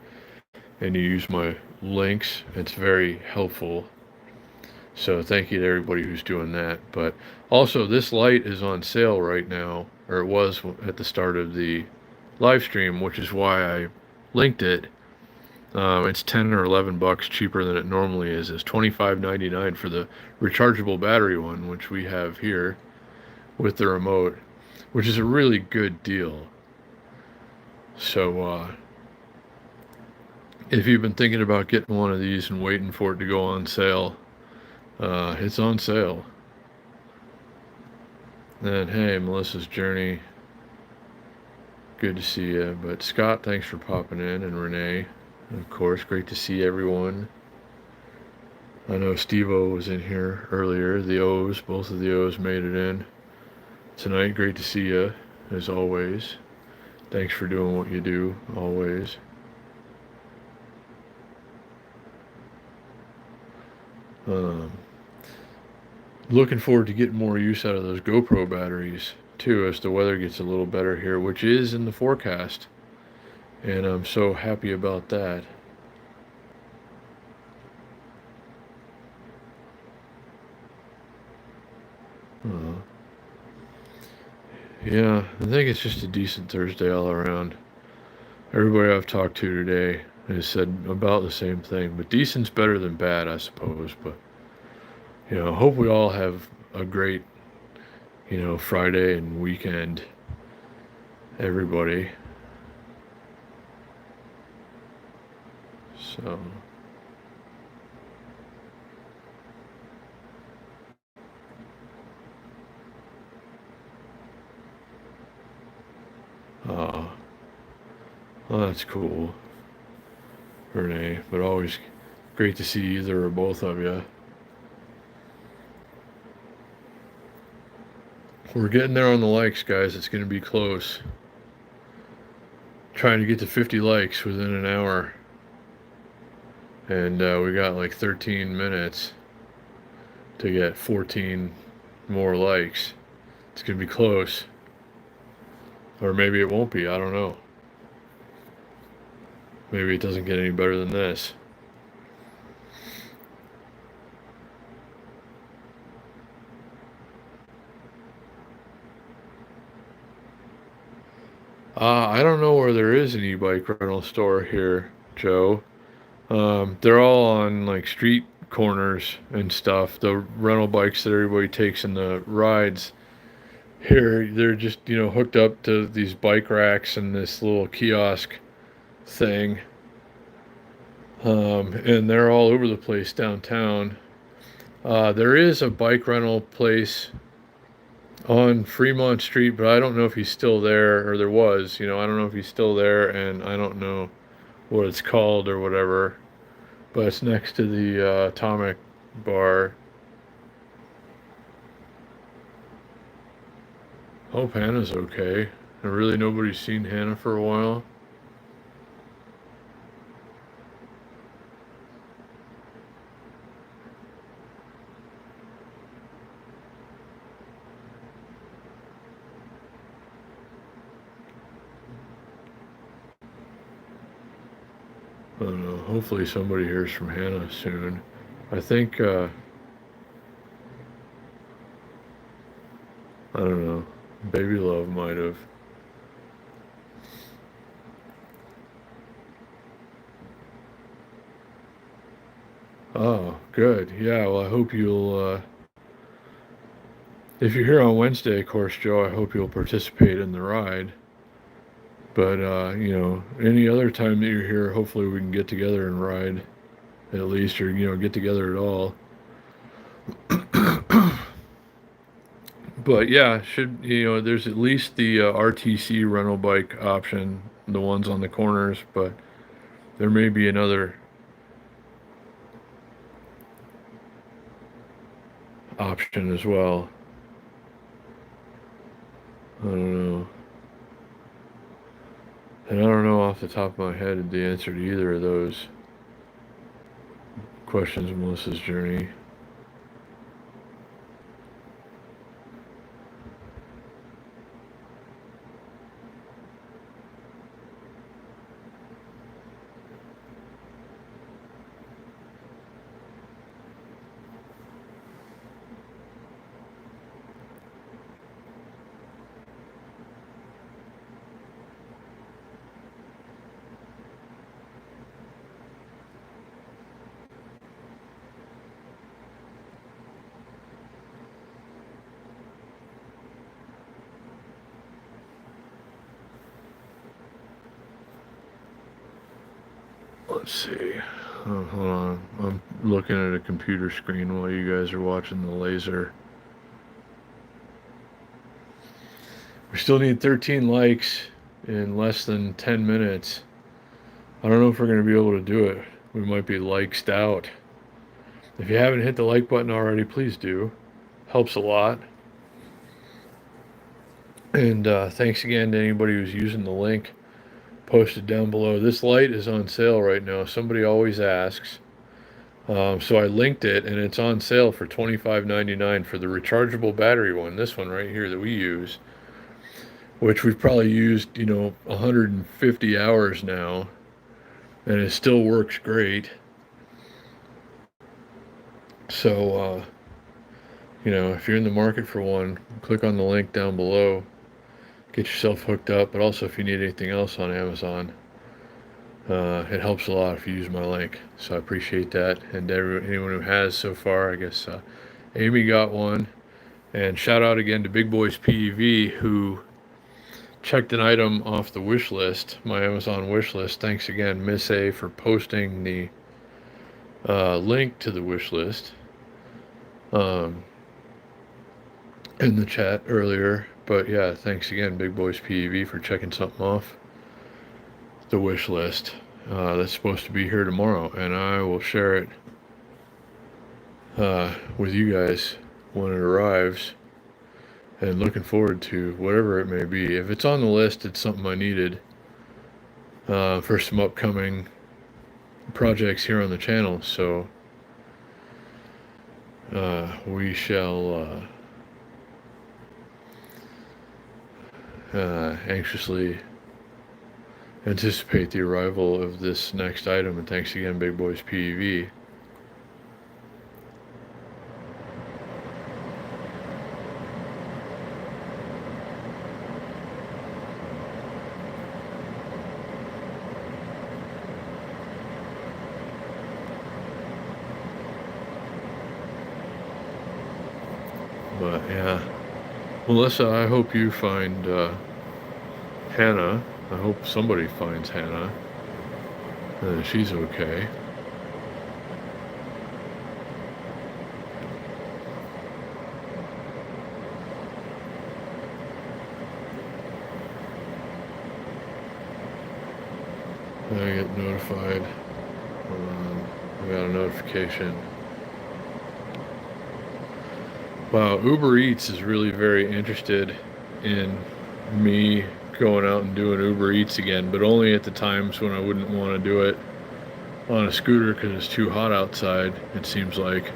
and you use my links, it's very helpful. So thank you to everybody who's doing that. But also, this light is on sale right now, or it was at the start of the live stream, which is why I linked it. It's 10 or 11 bucks cheaper than it normally is. It's $25.99 for the rechargeable battery one, which we have here with the remote, which is a really good deal. So if you've been thinking about getting one of these and waiting for it to go on sale, it's on sale. And hey, Melissa's Journey, good to see you. But Scott, thanks for popping in, and Renee, and of course, great to see everyone. I know Steve-O was in here earlier. The O's, both of the O's made it in tonight. Great to see you, as always. Thanks for doing what you do, always. Um, Looking forward to getting more use out of those GoPro batteries, too, as the weather gets a little better here, which is in the forecast. And I'm so happy about that. Uh, yeah, I think it's just a decent Thursday all around. Everybody I've talked to today has said about the same thing, but decent's better than bad, I suppose. But hope we all have a great, Friday and weekend. Everybody. So. Uh, well, that's cool, Renee. But always great to see either or both of you. We're getting there on the likes, guys. It's going to be close. Trying to get to 50 likes within an hour. And we got like 13 minutes to get 14 more likes. It's going to be close. Or maybe it won't be. I don't know. Maybe it doesn't get any better than this. I don't know where there is an e-bike rental store here, Joe. They're all on like street corners and stuff. The rental bikes that everybody takes in the rides here, they're just hooked up to these bike racks and this little kiosk thing. And they're all over the place downtown. There is a bike rental place on Fremont Street, but I don't know if he's still there, or there was. I don't know if he's still there, and I don't know what it's called or whatever. But it's next to the Atomic Bar. Hope Hannah's okay. And really, nobody's seen Hannah for a while. I don't know. Hopefully, somebody hears from Hannah soon. I think, I don't know. Baby Love might have. Oh, good. Yeah, well, I hope you'll, if you're here on Wednesday, of course, Joe, I hope you'll participate in the ride. But, any other time that you're here, hopefully we can get together and ride at least, or, get together at all. But yeah, there's at least the RTC rental bike option, the ones on the corners, but there may be another option as well. I don't know. And I don't know off the top of my head the answer to either of those questions, Melissa's Journey. Let's see. Oh, hold on. I'm looking at a computer screen while you guys are watching the laser. We still need 13 likes in less than 10 minutes. I don't know if we're going to be able to do it. We might be liked out. If you haven't hit the like button already, please do. Helps a lot. And thanks again to anybody who's using the link posted down below. This light is on sale right now. Somebody always asks. So I linked it, and it's on sale for $25.99 for the rechargeable battery one. This one right here that we use, which we've probably used, 150 hours now, and it still works great. So, if you're in the market for one, click on the link down below. Get yourself hooked up. But also, if you need anything else on Amazon, it helps a lot if you use my link. So I appreciate that. And anyone who has so far, I guess Amy got one. And shout out again to Big Boys PEV, who checked an item off the wish list, my Amazon wish list. Thanks again, Miss A, for posting the link to the wish list in the chat earlier. But yeah, thanks again, Big Boys PEV, for checking something off the wish list. That's supposed to be here tomorrow, and I will share it with you guys when it arrives. And looking forward to whatever it may be. If it's on the list, it's something I needed for some upcoming projects here on the channel. So we shall anxiously anticipate the arrival of this next item. And thanks again, Big Boys PEV. But yeah, Melissa, I hope you find Hannah. I hope somebody finds Hannah. She's okay. I get notified. I got a notification. Wow, Uber Eats is really very interested in me going out and doing Uber Eats again, but only at the times when I wouldn't want to do it on a scooter because it's too hot outside, it seems like.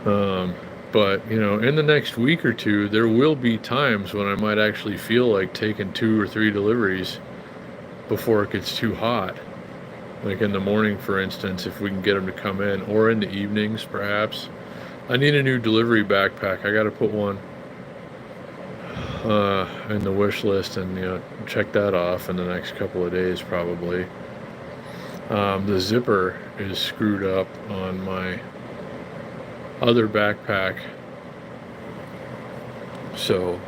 But, in the next week or two, there will be times when I might actually feel like taking 2 or 3 deliveries before it gets too hot. Like in the morning, for instance, if we can get them to come in, or in the evenings, perhaps. I need a new delivery backpack. I got to put one in the wish list and check that off in the next couple of days probably. The zipper is screwed up on my other backpack, so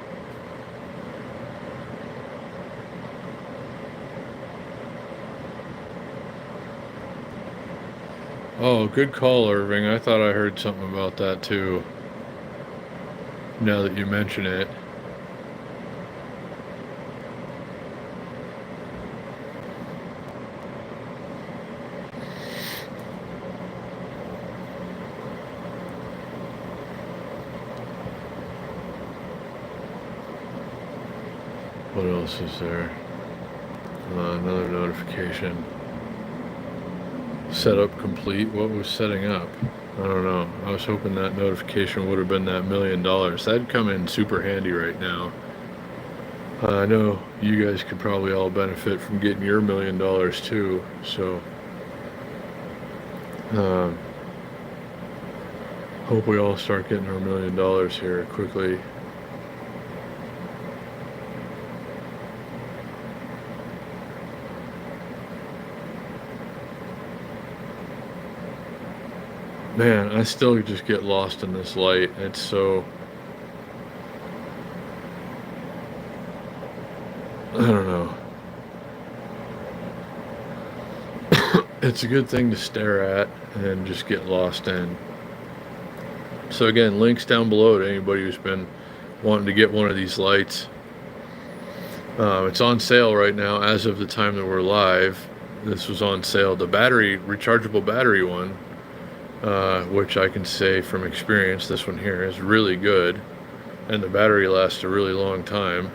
oh, good call, Irving. I thought I heard something about that too, now that you mention it. What else is there? Another notification. Setup complete. What was setting up? I don't know. I was hoping that notification would have been that $1 million. That'd come in super handy right now. I know you guys could probably all benefit from getting your $1 million too. So hope we all start getting our $1 million here quickly. Man, I still just get lost in this light. It's so... I don't know. It's a good thing to stare at and just get lost in. So again, links down below to anybody who's been wanting to get one of these lights. It's on sale right now as of the time that we're live. This was on sale. The battery, rechargeable battery one, which I can say from experience, this one here is really good, and the battery lasts a really long time.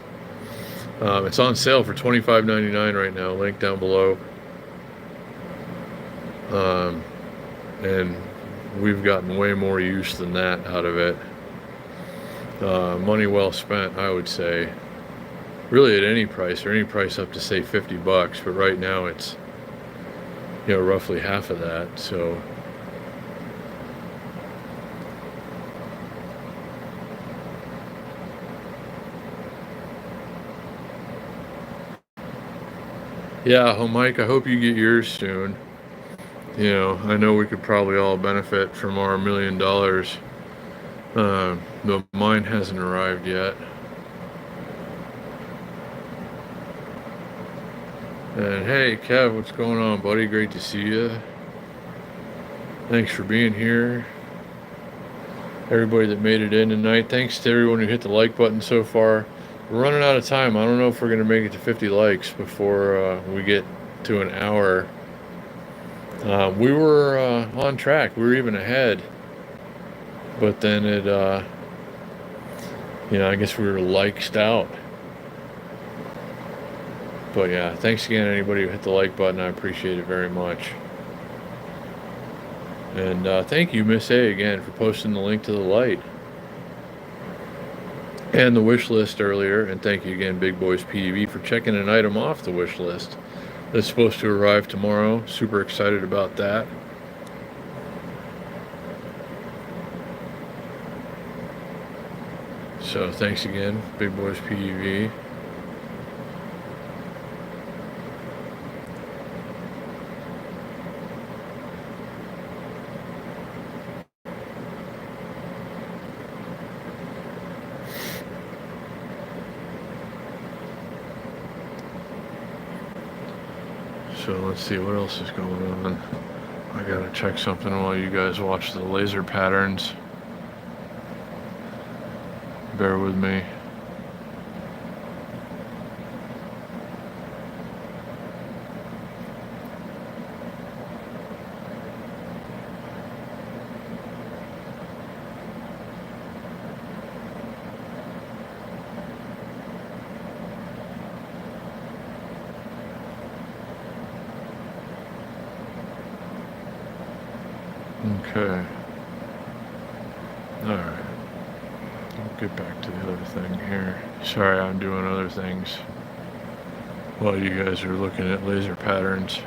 It's on sale for $25.99 right now, link down below. And we've gotten way more use than that out of it. Money well spent, I would say. Really at any price, or any price up to say $50, but right now it's, roughly half of that. So yeah, Mike, I hope you get yours soon. I know we could probably all benefit from our $1 million. Though mine hasn't arrived yet. And hey, Kev, what's going on, buddy? Great to see you. Thanks for being here. Everybody that made it in tonight. Thanks to everyone who hit the like button so far. We're running out of time. I don't know if we're going to make it to 50 likes before we get to an hour. We were on track. We were even ahead. But then it, I guess we were liked out. But yeah, thanks again, anybody who hit the like button. I appreciate it very much. And thank you, Miss A, again, for posting the link to the light and the wish list earlier. And thank you again, Big Boys PEV, for checking an item off the wish list that's supposed to arrive tomorrow. Super excited about that. So thanks again, Big Boys PEV. So let's see what else is going on. I gotta check something while you guys watch the laser patterns. Bear with me. Okay. All right. I'll get back to the other thing here. Sorry, I'm doing other things while you guys are looking at laser patterns.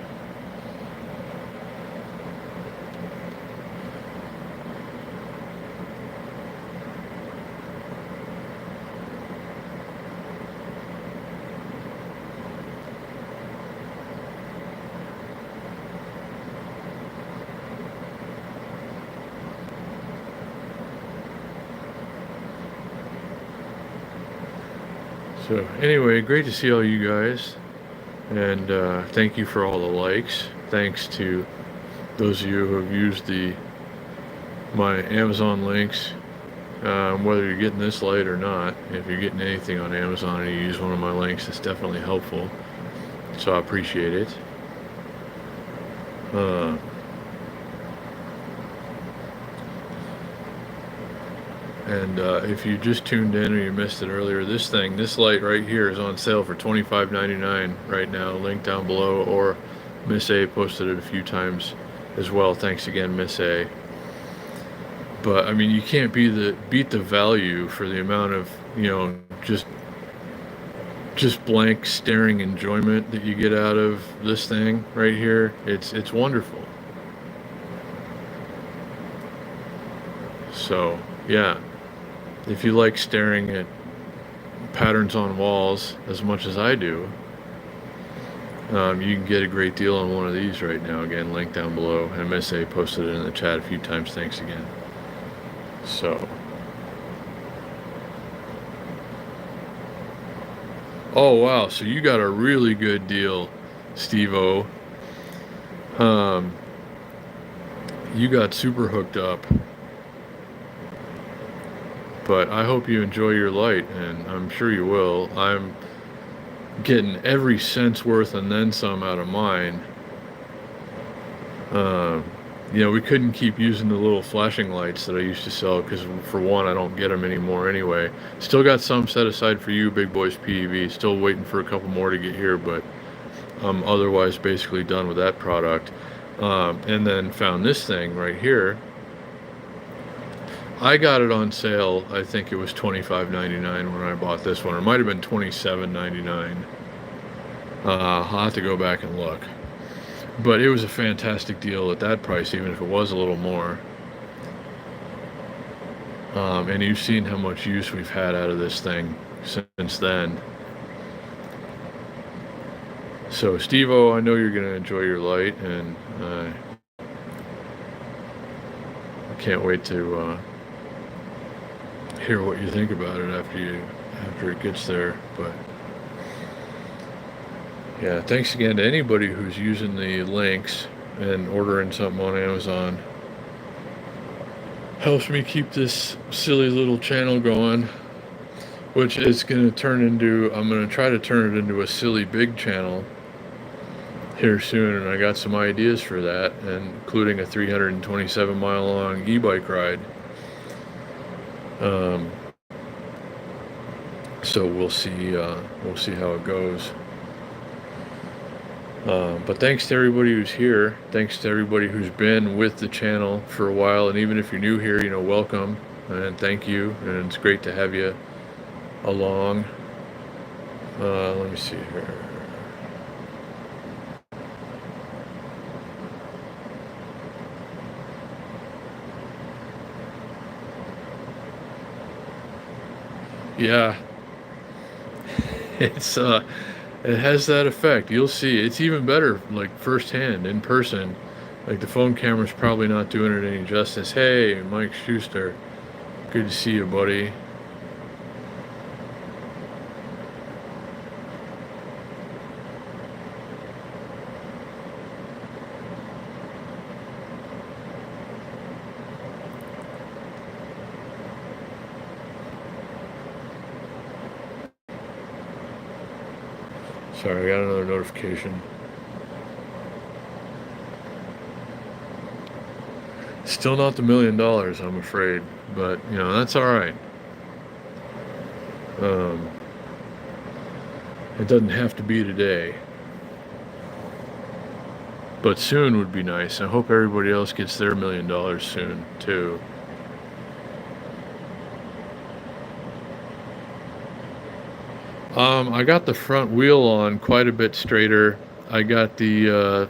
So anyway, great to see all you guys, and thank you for all the likes. Thanks to those of you who have used my Amazon links, whether you're getting this light or not. If you're getting anything on Amazon and you use one of my links, it's definitely helpful. So I appreciate it. And if you just tuned in or you missed it earlier, this light right here is on sale for $25.99 right now. Link down below, or Miss A posted it a few times as well. Thanks again, Miss A. But I mean, you can't beat the value for the amount of just blank staring enjoyment that you get out of this thing right here. It's wonderful. So yeah. If you like staring at patterns on walls as much as I do, you can get a great deal on one of these right now. Again, link down below. MSA posted it in the chat a few times. Thanks again. So, oh wow, so you got a really good deal, Steve-O. You got super hooked up. But I hope you enjoy your light, and I'm sure you will. I'm getting every cent's worth and then some out of mine. Um, we couldn't keep using the little flashing lights that I used to sell because, for one, I don't get them anymore anyway. Still got some set aside for you, Big Boys PEV. Still waiting for a couple more to get here, but I'm otherwise basically done with that product. And then found this thing right here. I got it on sale. I think it was $25.99 when I bought this one. Or it might have been $27.99. I'll have to go back and look. But it was a fantastic deal at that price, even if it was a little more. And you've seen how much use we've had out of this thing since then. So, Steve-O, I know you're going to enjoy your light, and I can't wait to hear what you think about it after it gets there. But yeah, thanks again to anybody who's using the links and ordering something on Amazon. Helps me keep this silly little channel going, which is going to turn into, I'm going to try to turn it into a silly big channel here soon, and I got some ideas for that, including a 327 mile long e-bike ride. So we'll see how it goes. But thanks to everybody who's here. Thanks to everybody who's been with the channel for a while, and even if you're new here, welcome and thank you. And it's great to have you along. Let me see here. Yeah, it's it has that effect. You'll see. It's even better, like firsthand, in person. Like the phone camera's probably not doing it any justice. Hey, Mike Schuster, good to see you, buddy. Sorry, I got another notification. Still not the $1 million, I'm afraid, but that's all right. It doesn't have to be today, but soon would be nice. I hope everybody else gets their $1 million soon too. I got the front wheel on quite a bit straighter. I got the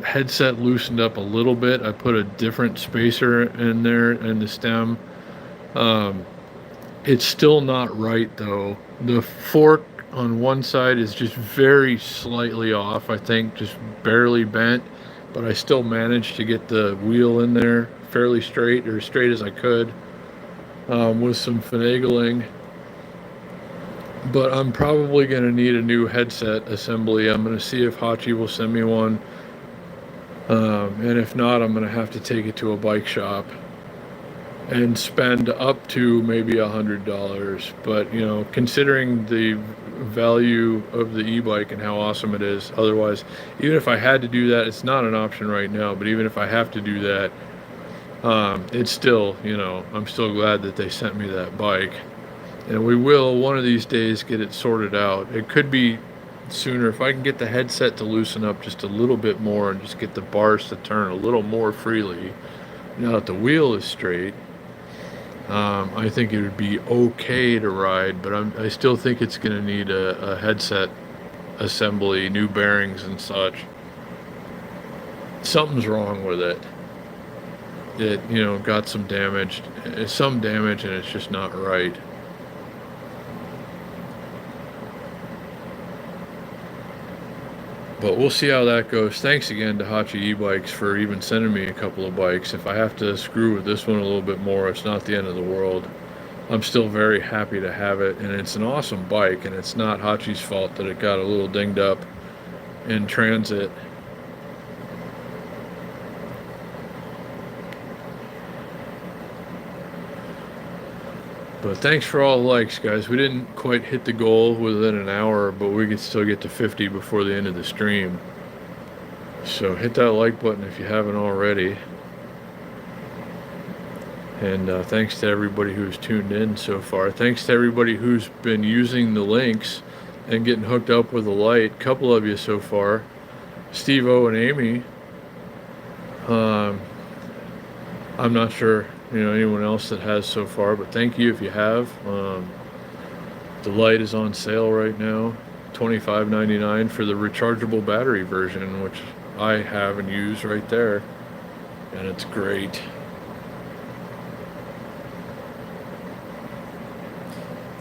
headset loosened up a little bit. I put a different spacer in there in the stem. It's still not right though. The fork on one side is just very slightly off, I think, just barely bent, but I still managed to get the wheel in there fairly straight, or as straight as I could, with some finagling. But I'm probably going to need a new headset assembly. I'm going to see if Hachi will send me one. And if not, I'm going to have to take it to a bike shop and spend up to maybe $100. But, considering the value of the e-bike and how awesome it is, otherwise, even if I had to do that, it's not an option right now, but even if I have to do that, it's still, I'm still glad that they sent me that bike. And we will, one of these days, get it sorted out. It could be sooner if I can get the headset to loosen up just a little bit more and just get the bars to turn a little more freely. Now that the wheel is straight, I think it would be okay to ride, but I still think it's going to need a headset assembly, new bearings and such. Something's wrong with it. It, got some damage, and it's just not right. But we'll see how that goes. Thanks again to Hachi e-bikes for even sending me a couple of bikes. If I have to screw with this one a little bit more, it's not the end of the world. I'm still very happy to have it, and it's an awesome bike, and it's not Hachi's fault that it got a little dinged up in transit. But thanks for all the likes, guys. We didn't quite hit the goal within an hour, but we could still get to 50 before the end of the stream. So hit that like button if you haven't already. And thanks to everybody who's tuned in so far. Thanks to everybody who's been using the links and getting hooked up with the light. Couple of you so far. Steve O and Amy. I'm not sure, anyone else that has so far, but thank you if you have. The light is on sale right now, $25.99 for the rechargeable battery version, which I have and use right there, and it's great.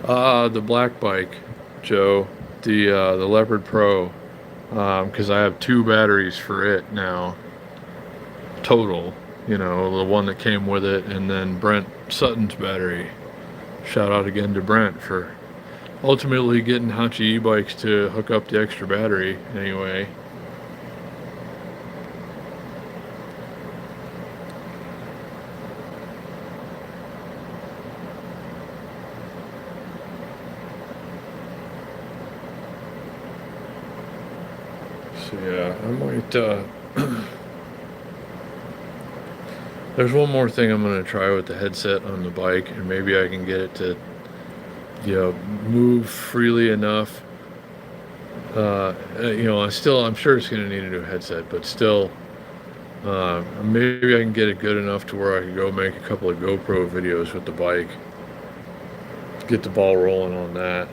The black bike, Joe, the Leopard Pro, because I have 2 batteries for it now, total. The one that came with it, and then Brent Sutton's battery. Shout out again to Brent for ultimately getting Hachi e-bikes to hook up the extra battery anyway. So yeah, I might there's one more thing I'm going to try with the headset on the bike, and maybe I can get it to, move freely enough. I'm sure it's going to need a new headset, but still, maybe I can get it good enough to where I can go make a couple of GoPro videos with the bike. Get the ball rolling on that.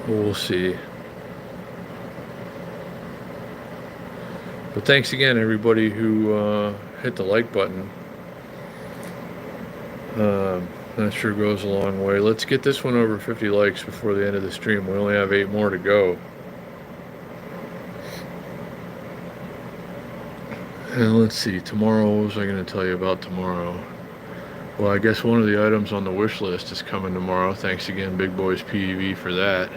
We'll see. But thanks again, everybody who hit the like button. That sure goes a long way. Let's get this one over 50 likes before the end of the stream. We only have 8 more to go. And let's see, tomorrow, what was I going to tell you about tomorrow? Well, I guess one of the items on the wish list is coming tomorrow. Thanks again, Big Boys PEV, for that.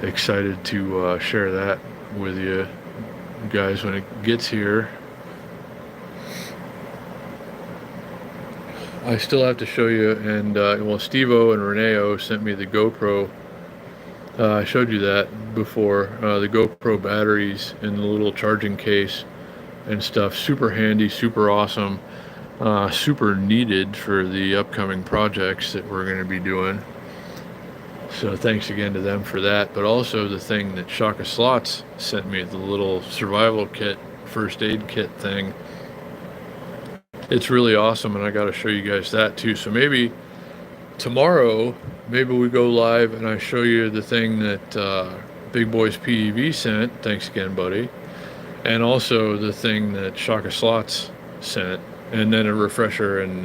Excited to share that with you guys when it gets here. I still have to show you, and Steve-O and Renee-O sent me the GoPro. I showed you that before, the GoPro batteries in the little charging case and stuff. Super handy, super awesome, super needed for the upcoming projects that we're going to be doing. So thanks again to them for that. But also the thing that Shaka Slots sent me, the little survival kit, first aid kit thing. It's really awesome, and I got to show you guys that too. So maybe tomorrow, maybe we go live and I show you the thing that Big Boys PEV sent. Thanks again, buddy. And also the thing that Shaka Slots sent. And then a refresher and,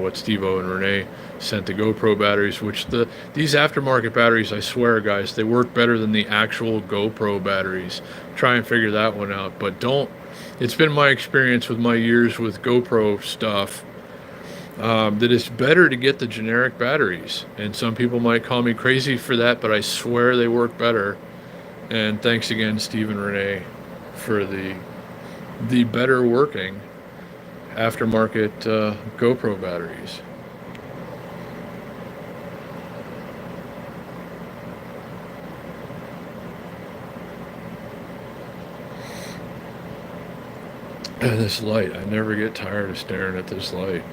what Steve-O and Renee sent, the GoPro batteries, which these aftermarket batteries, I swear, guys, they work better than the actual GoPro batteries. Try and figure that one out. But it's been my experience with my years with GoPro stuff that it's better to get the generic batteries. And some people might call me crazy for that, but I swear they work better. And thanks again, Steve and Renee, for the better working aftermarket GoPro batteries. And this light, I never get tired of staring at this light.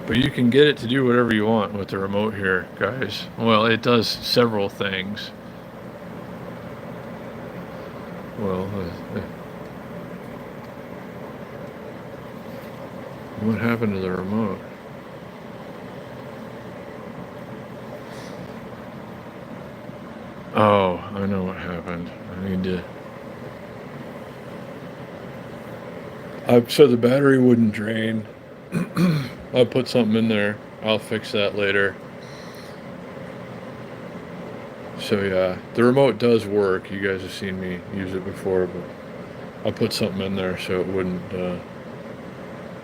But you can get it to do whatever you want with the remote here, guys. Well, it does several things. Well, what happened to the remote? Oh, I know what happened. I need to... so the battery wouldn't drain. I'll put something in there. I'll fix that later. So yeah, the remote does work. You guys have seen me use it before, but I'll put something in there so it wouldn't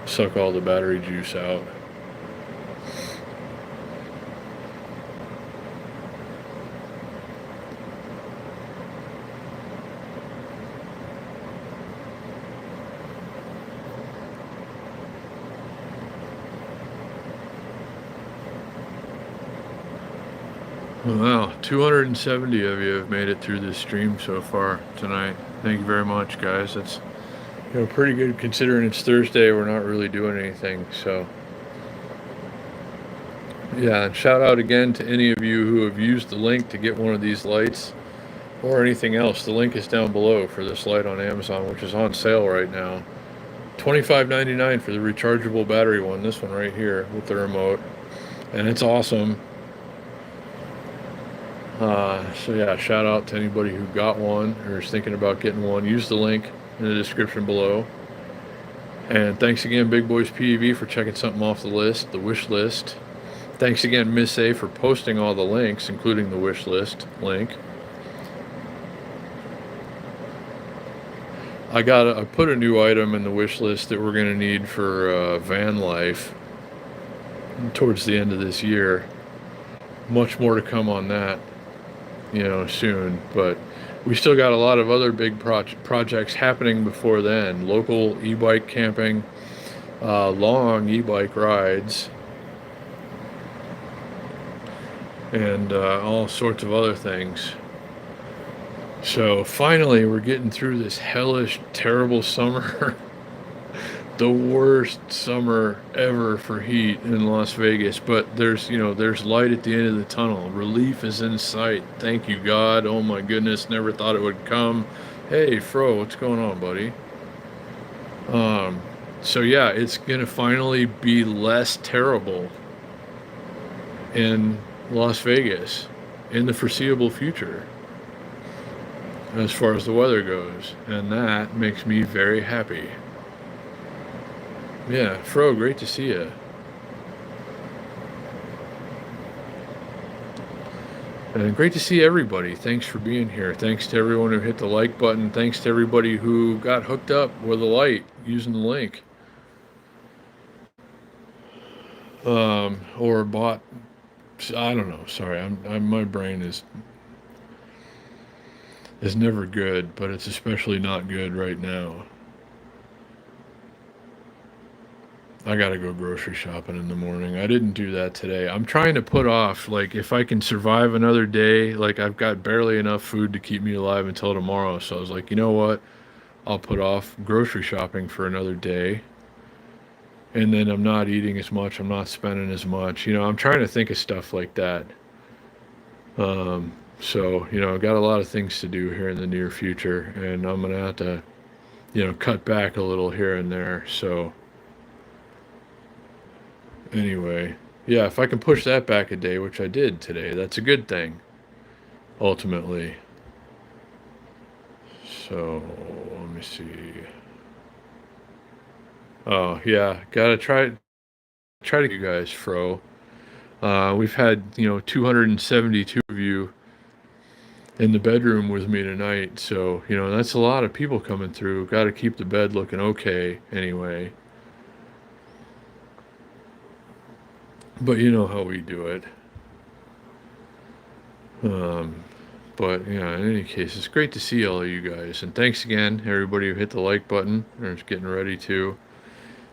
suck all the battery juice out. Wow, 270 of you have made it through this stream so far tonight. Thank you very much, guys. That's pretty good considering it's Thursday. We're not really doing anything, so yeah. And shout out again to any of you who have used the link to get one of these lights or anything else. The link is down below for this light on Amazon, which is on sale right now. $25.99 for the rechargeable battery one. This one right here with the remote, and it's awesome. So yeah, shout out to anybody who got one or is thinking about getting one. Use the link in the description below. And thanks again, Big Boys PEV, for checking something off the list, the wish list. Thanks again, Miss A, for posting all the links, including the wish list link. I put a new item in the wish list that we're gonna need for van life towards the end of this year. Much more to come on that, soon. But we still got a lot of other big projects happening before then. Local e-bike camping, long e-bike rides, and all sorts of other things. So finally, we're getting through this hellish, terrible summer. The worst summer ever for heat in Las Vegas, but there's light at the end of the tunnel. Relief is in sight. Thank you, God. Oh my goodness, never thought it would come. Hey, Fro, what's going on, buddy? So yeah, it's gonna finally be less terrible in Las Vegas in the foreseeable future as far as the weather goes, and that makes me very happy. Yeah, Fro, great to see you. And great to see everybody. Thanks for being here. Thanks to everyone who hit the like button. Thanks to everybody who got hooked up with a light using the link. Or bought, I don't know. Sorry, my brain is never good, but it's especially not good right now. I gotta go grocery shopping in the morning. I didn't do that today. I'm trying to put off, like, if I can survive another day, like, I've got barely enough food to keep me alive until tomorrow. So I was like, you know what? I'll put off grocery shopping for another day. And then I'm not eating as much. I'm not spending as much. I'm trying to think of stuff like that. So, I've got a lot of things to do here in the near future. And I'm going to have to, cut back a little here and there. So anyway, yeah, if I can push that back a day, which I did today, that's a good thing, ultimately. So, let me see. Oh, yeah, gotta try to you guys, Fro. We've had, 272 of you in the bedroom with me tonight, so, that's a lot of people coming through. Got to keep the bed looking okay, anyway. But you know how we do it. But yeah, in any case, it's great to see all of you guys. And thanks again, everybody who hit the like button or is getting ready to.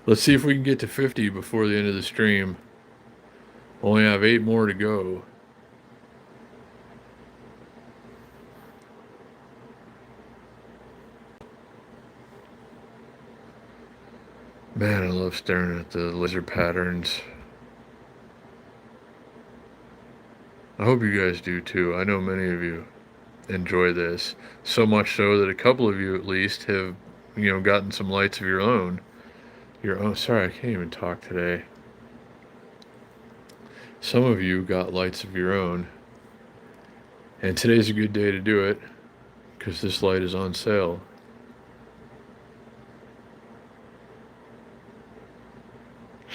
Let's see if we can get to 50 before the end of the stream. Only have 8 more to go. Man, I love staring at the laser patterns. I hope you guys do too. I know many of you enjoy this. So much so that a couple of you at least have, gotten some lights of your own. Sorry, I can't even talk today. Some of you got lights of your own. And today's a good day to do it because this light is on sale.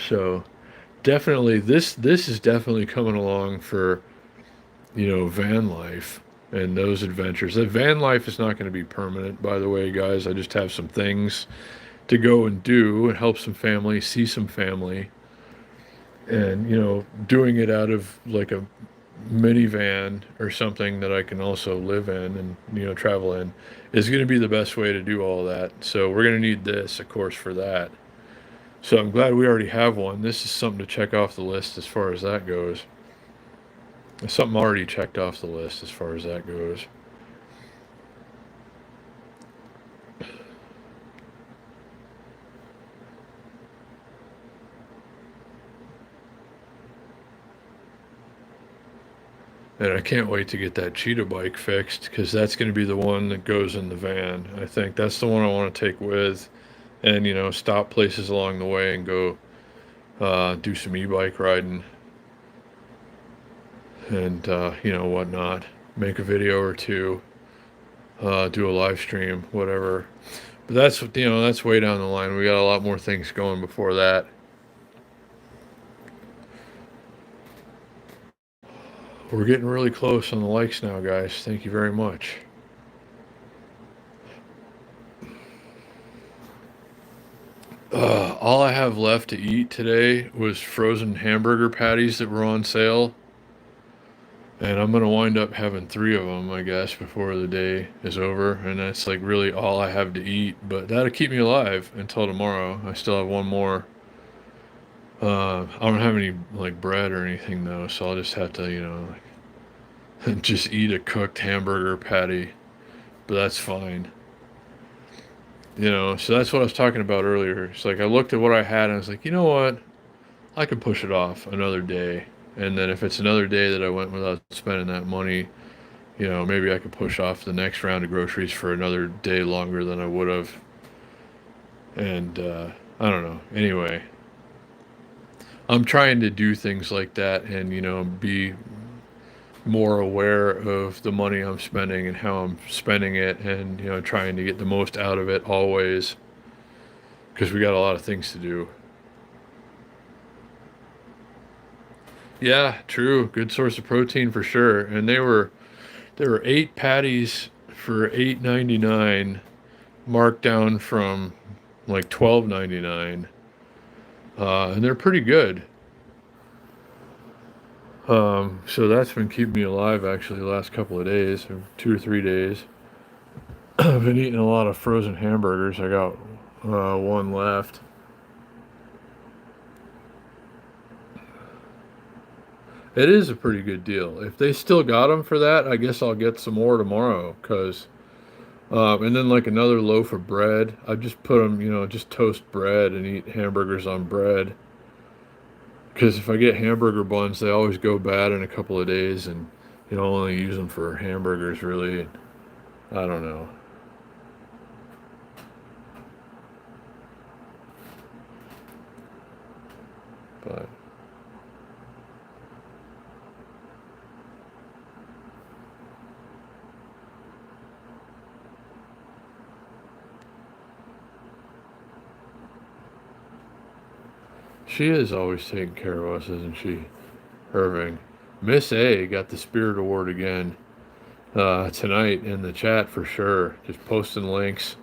So definitely this is definitely coming along for van life and those adventures. The van life is not going to be permanent, by the way, guys. I just have some things to go and do and help some family, see some family. And, doing it out of like a minivan or something that I can also live in and, travel in is going to be the best way to do all that. So we're going to need this, of course, for that. So I'm glad we already have one. This is something to check off the list as far as that goes. Something already checked off the list as far as that goes. And I can't wait to get that cheetah bike fixed because that's going to be the one that goes in the van. I think that's the one I want to take with and, stop places along the way and go do some e-bike riding and, whatnot. Make a video or two, do a live stream, whatever. But that's way down the line. We got a lot more things going before that. We're getting really close on the likes now, guys. Thank you very much. All I have left to eat today was frozen hamburger patties that were on sale. And I'm going to wind up having 3 of them, I guess, before the day is over. And that's like really all I have to eat. But that'll keep me alive until tomorrow. I still have one more. I don't have any like bread or anything though. So I'll just have to, like, just eat a cooked hamburger patty. But that's fine. So that's what I was talking about earlier. It's like I looked at what I had and I was like, you know what? I could push it off another day. And then if it's another day that I went without spending that money, maybe I could push off the next round of groceries for another day longer than I would have. And I don't know. Anyway, I'm trying to do things like that and, be more aware of the money I'm spending and how I'm spending it and, trying to get the most out of it always because we got a lot of things to do. Yeah, true. Good source of protein for sure. And there were 8 patties for $8.99, marked down from like $12.99, and they're pretty good. So that's been keeping me alive actually the last couple of days, or 2 or 3 days. I've been eating a lot of frozen hamburgers. I got one left. It is a pretty good deal. If they still got them for that, I guess I'll get some more tomorrow. And then like another loaf of bread. I just put them, just toast bread and eat hamburgers on bread. Because if I get hamburger buns, they always go bad in a couple of days, and only use them for hamburgers really. I don't know, but she is always taking care of us, isn't she, Irving? Miss A got the Spirit Award again tonight in the chat for sure. Just posting links,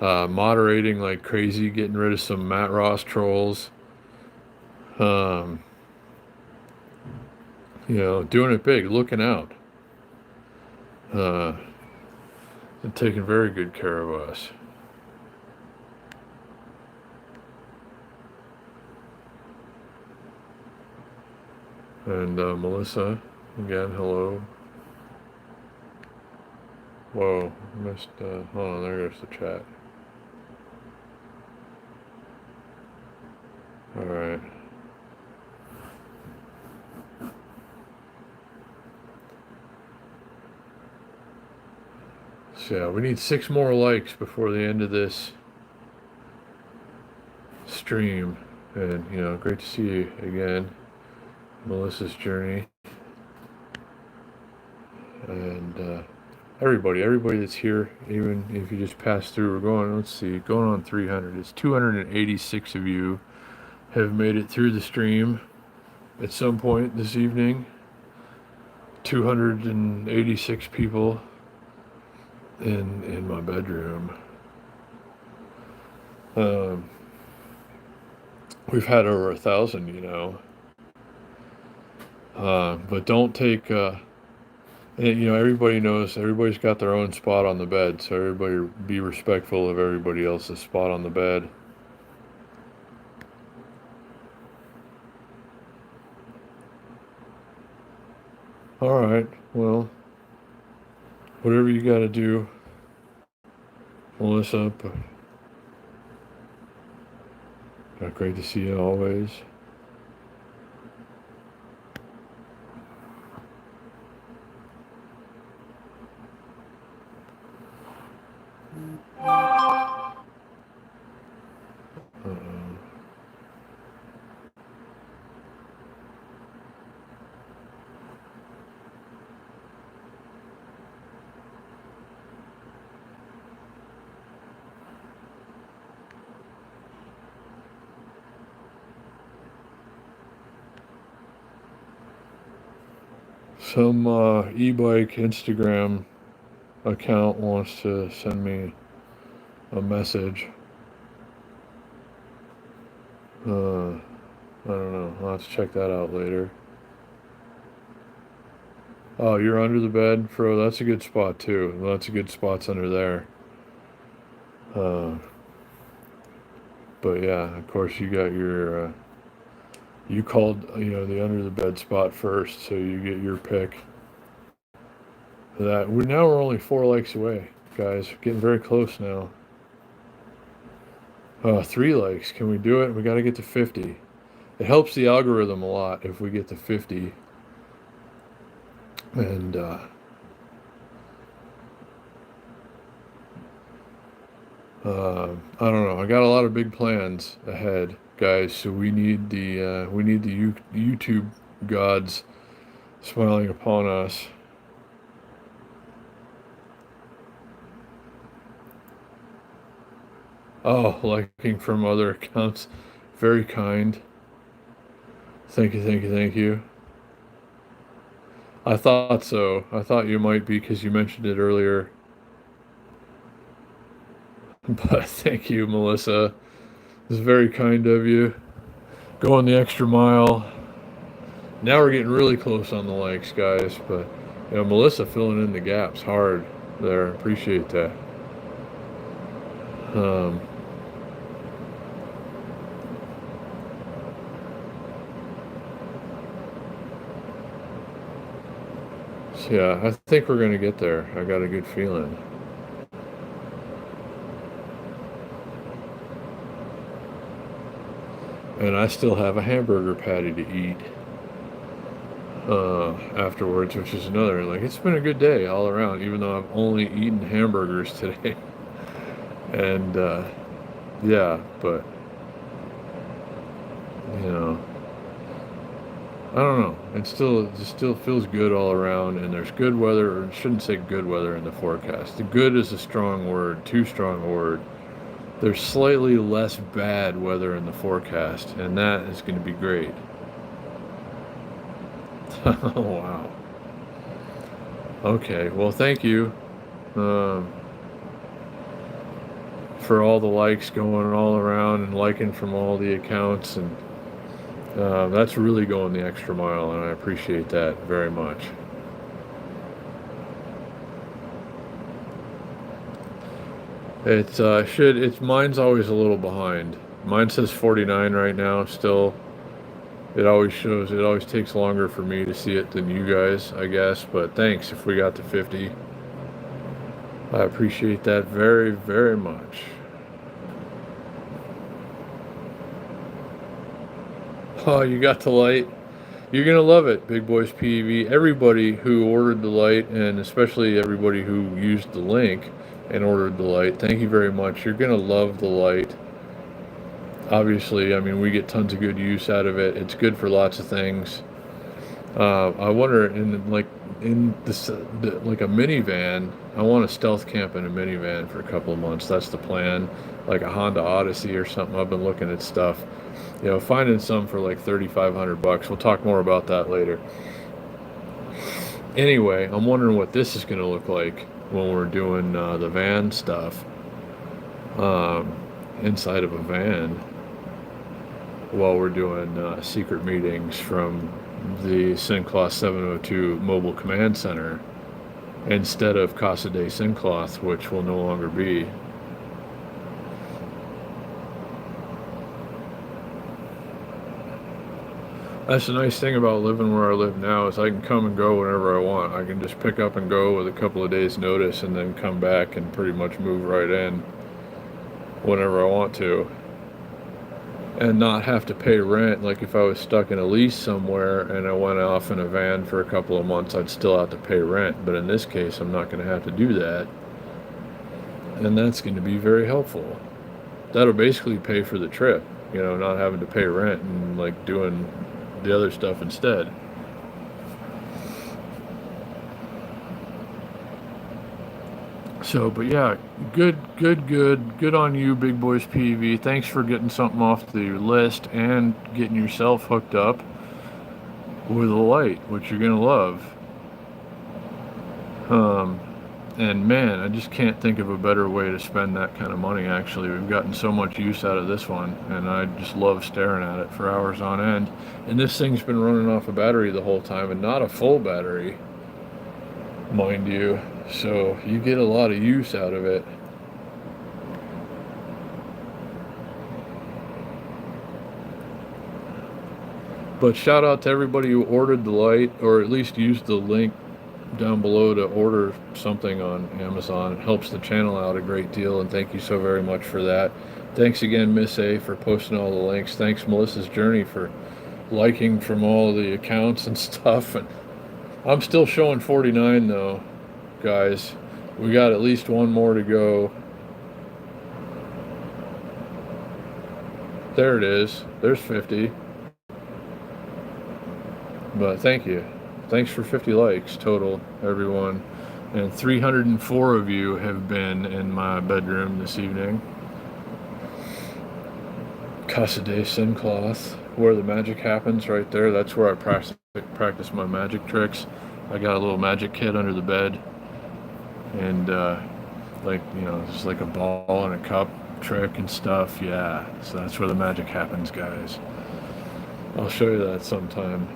moderating like crazy, getting rid of some Matt Ross trolls. Um, doing it big, looking out, uh, and taking very good care of us. And Melissa, again, hello. Whoa, missed. Hold on, there goes the chat. All right. So yeah, we need 6 more likes before the end of this stream. And great to see you again, Melissa's journey, and everybody that's here, even if you just passed through. We're going. Let's see, going on 300. It's 286 of you have made it through the stream at some point this evening. 286 people in my bedroom. We've had over 1,000, but don't take. Everybody knows everybody's got their own spot on the bed, so everybody be respectful of everybody else's spot on the bed. All right. Well, whatever you got to do, Melissa. But great to see you always. Uh-oh. Some e-bike Instagram account wants to send me a message. I don't know. I'll have to check that out later. Oh, you're under the bed, Fro. That's a good spot too. Lots of good spots under there. Uh, but yeah, of course you got your. You called, the under the bed spot first, so you get your pick. We're only 4 likes away, guys. Getting very close now. 3 likes. Can we do it? We got to get to 50. It helps the algorithm a lot if we get to 50. And I don't know. I got a lot of big plans ahead, guys. So we need the YouTube gods smiling upon us. Oh, liking from other accounts. Very kind. Thank you, thank you, thank you. I thought so. I thought you might be because you mentioned it earlier. But thank you, Melissa. It's very kind of you. Going the extra mile. Now we're getting really close on the likes, guys. But Melissa filling in the gaps hard there. Appreciate that. Um, so yeah, I think we're gonna get there. I got a good feeling. And I still have a hamburger patty to eat afterwards, which is another. Like, it's been a good day all around, even though I've only eaten hamburgers today. And yeah, but you know, I don't know. It still feels good all around, and there's good weather. Or I shouldn't say good weather in the forecast. The good is a strong word, too strong a word. There's slightly less bad weather in the forecast, and that is going to be great. Oh, wow. Okay, well, thank you for all the likes going all around and liking from all the accounts, and that's really going the extra mile, and I appreciate that very much. Mine's always a little behind. Mine says 49 right now still. It always takes longer for me to see it than you guys, I guess, but thanks if we got to 50. I appreciate that very, very much. Oh, you got the light? You're gonna love it, Big Boys PEV. Everybody who ordered the light, and especially everybody who used the link and ordered the light, thank you very much. You're gonna love the light. Obviously, I mean, we get tons of good use out of it. It's good for lots of things. I wonder, in this like a minivan, I want to stealth camp in a minivan for a couple of months. That's the plan, like a Honda Odyssey or something. I've been looking at stuff, finding some for like $3,500. We'll talk more about that later. Anyway, I'm wondering what this is going to look like when we're doing the van stuff inside of a van while we're doing secret meetings from the Sincloth 702 Mobile Command Center instead of Casa de Sincloth, which will no longer be. That's the nice thing about living where I live now is I can come and go whenever I want. I can just pick up and go with a couple of days notice and then come back and pretty much move right in whenever I want to. And not have to pay rent. Like if I was stuck in a lease somewhere and I went off in a van for a couple of months, I'd still have to pay rent. But in this case, I'm not going to have to do that. And that's going to be very helpful. That'll basically pay for the trip, not having to pay rent and like doing the other stuff instead. So, but yeah, good on you, Big Boys PV. Thanks for getting something off the list and getting yourself hooked up with a light, which you're gonna love. And man, I just can't think of a better way to spend that kind of money. Actually, we've gotten so much use out of this one, and I just love staring at it for hours on end. And this thing's been running off a battery the whole time, and not a full battery, mind you. So you get a lot of use out of it. But shout out to everybody who ordered the light, or at least used the link down below to order something on Amazon. It helps the channel out a great deal, and thank you so very much for that. Thanks again, Miss A, for posting all the links. Thanks, Melissa's Journey, for liking from all the accounts and stuff. And I'm still showing 49 though, guys. We got at least one more to go. There it is. There's 50. But thank you. Thanks for 50 likes total, everyone. And 304 of you have been in my bedroom this evening. Casa de Sincloth, where the magic happens, right there. That's where I practice my magic tricks. I got a little magic kit under the bed. And just like a ball and a cup trick and stuff. Yeah, so that's where the magic happens, guys. I'll show you that sometime.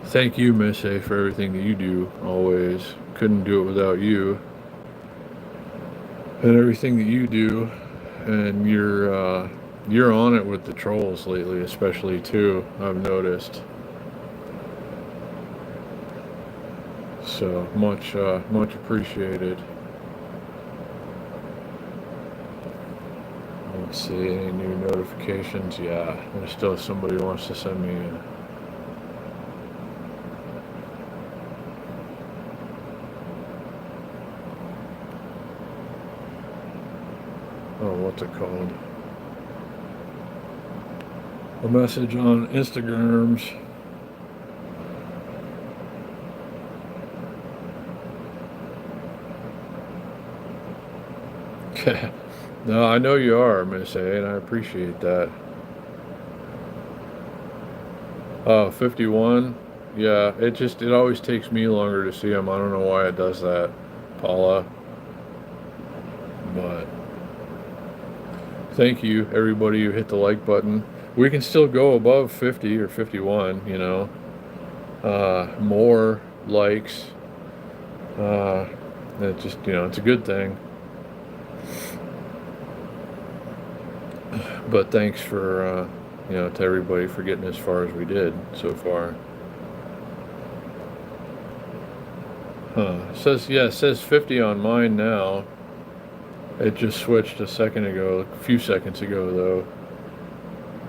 Thank you, Miss A, for everything that you do, always. Couldn't do it without you. And everything that you do. And you're on it with the trolls lately, especially, too, I've noticed. So, much appreciated. Let's see, any new notifications? Yeah, there's still somebody who wants to send me a... what's it called? A message on Instagrams. No, I know you are, Miss A, and I appreciate that. 51. Yeah, it always takes me longer to see them. I don't know why it does that, Paula. But thank you, everybody who hit the like button. We can still go above 50 or 51, more likes. It just, it's a good thing. But thanks for, to everybody for getting as far as we did so far. It says 50 on mine now. It just switched a few seconds ago, though.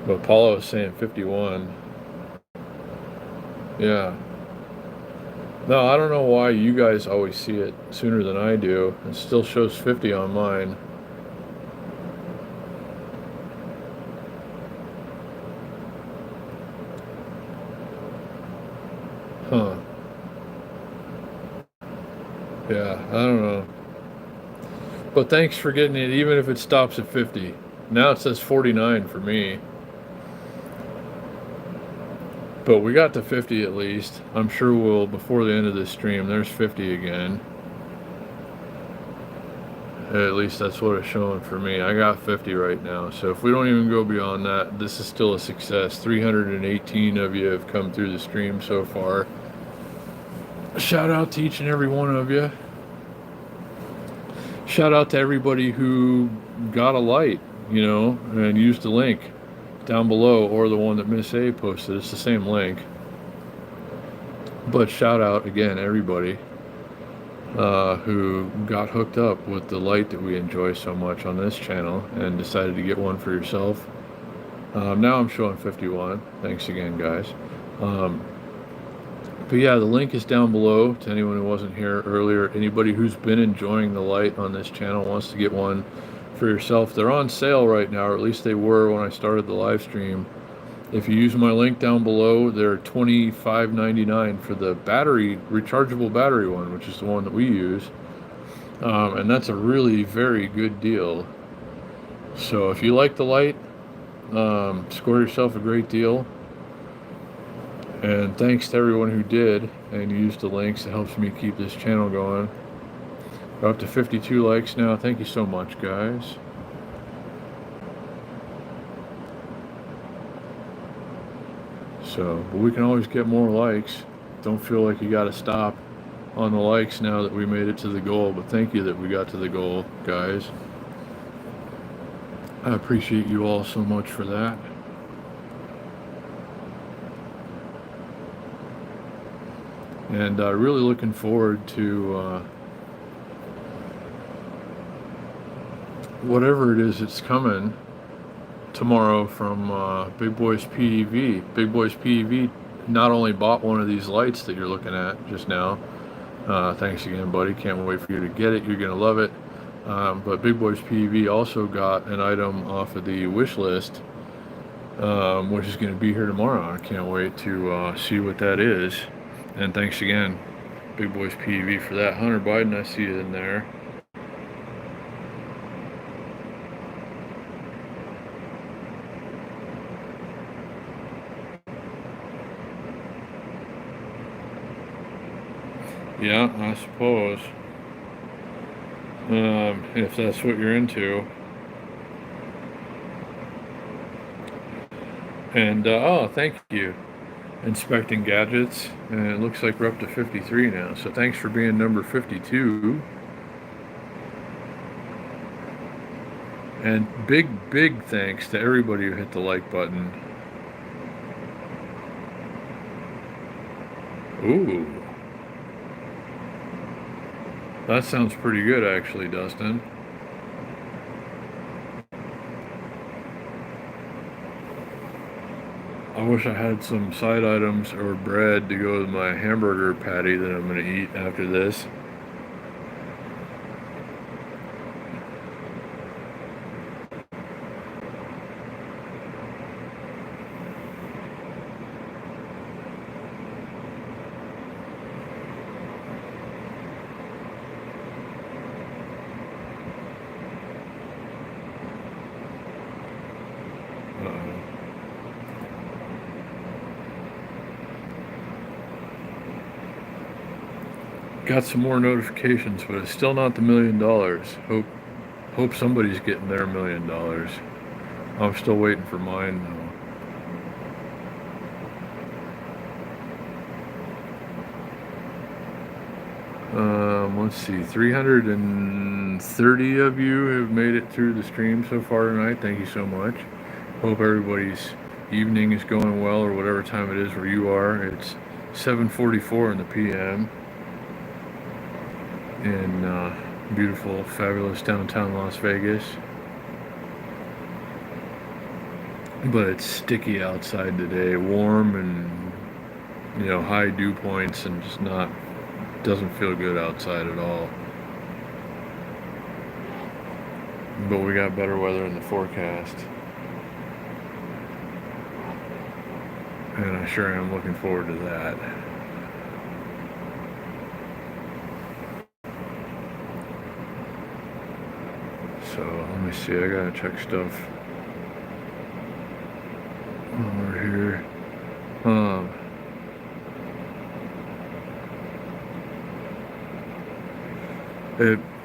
But Paula was saying 51. Yeah. No, I don't know why you guys always see it sooner than I do. It still shows 50 on mine. Huh. Yeah, I don't know. But thanks for getting it, even if it stops at 50. Now it says 49 for me. But we got to 50 at least. I'm sure we'll, before the end of this stream, there's 50 again. At least that's what it's showing for me. I got 50 right now. So if we don't even go beyond that, this is still a success. 318 of you have come through the stream so far. Shout out to each and every one of you. shout out to everybody who got a light, and used the link down below, or the one that Miss A posted. It's the same link. But shout out again, everybody who got hooked up with the light that we enjoy so much on this channel and decided to get one for yourself. Now I'm showing 51. Thanks again, guys. But yeah, the link is down below to anyone who wasn't here earlier. Anybody who's been enjoying the light on this channel wants to get one for yourself. They're on sale right now, or at least they were when I started the live stream. If you use my link down below, they're $25.99 for the rechargeable battery one, which is the one that we use. And that's a really very good deal. So if you like the light, score yourself a great deal. And thanks to everyone who did and used the links. It helps me keep this channel going. We're up to 52 likes now. Thank you so much, guys. So, but we can always get more likes. Don't feel like you got to stop on the likes now that we made it to the goal. But thank you that we got to the goal, guys. I appreciate you all so much for that. And really looking forward to whatever it is that's coming tomorrow from Big Boys PEV. Big Boys PEV not only bought one of these lights that you're looking at just now. Thanks again, buddy. Can't wait for you to get it. You're going to love it. But Big Boys PEV also got an item off of the wish list, which is going to be here tomorrow. I can't wait to see what that is. And thanks again, Big Boys PEV, for that. Hunter Biden, I see it in there. Yeah, I suppose. If that's what you're into. And, oh, thank you. Inspecting Gadgets, and it looks like we're up to 53 now, so thanks for being number 52. And big thanks to everybody who hit the like button. Ooh, that sounds pretty good, actually, Dustin. I wish I had some side items or bread to go with my hamburger patty that I'm going to eat after this. Got some more notifications, but it's still not the $1 million. Hope somebody's getting their $1 million. I'm still waiting for mine though. Let's see, 330 of you have made it through the stream so far tonight. Thank you so much. Hope everybody's evening is going well, or whatever time it is where you are. It's 7:44 in the PM. In beautiful, fabulous downtown Las Vegas. But it's sticky outside today, warm and, high dew points, and just doesn't feel good outside at all. But we got better weather in the forecast. And I sure am looking forward to that. So let me see, I gotta check stuff over here.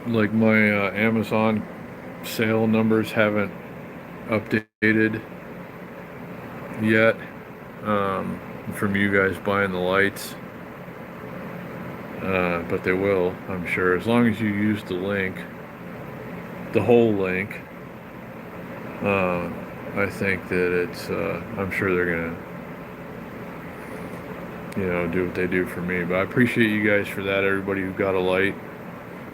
Like my Amazon sale numbers haven't updated yet from you guys buying the lights, but they will, I'm sure, as long as you use the link. the whole link. I think that it's, I'm sure they're going to, do what they do for me. But I appreciate you guys for that, everybody who got a light.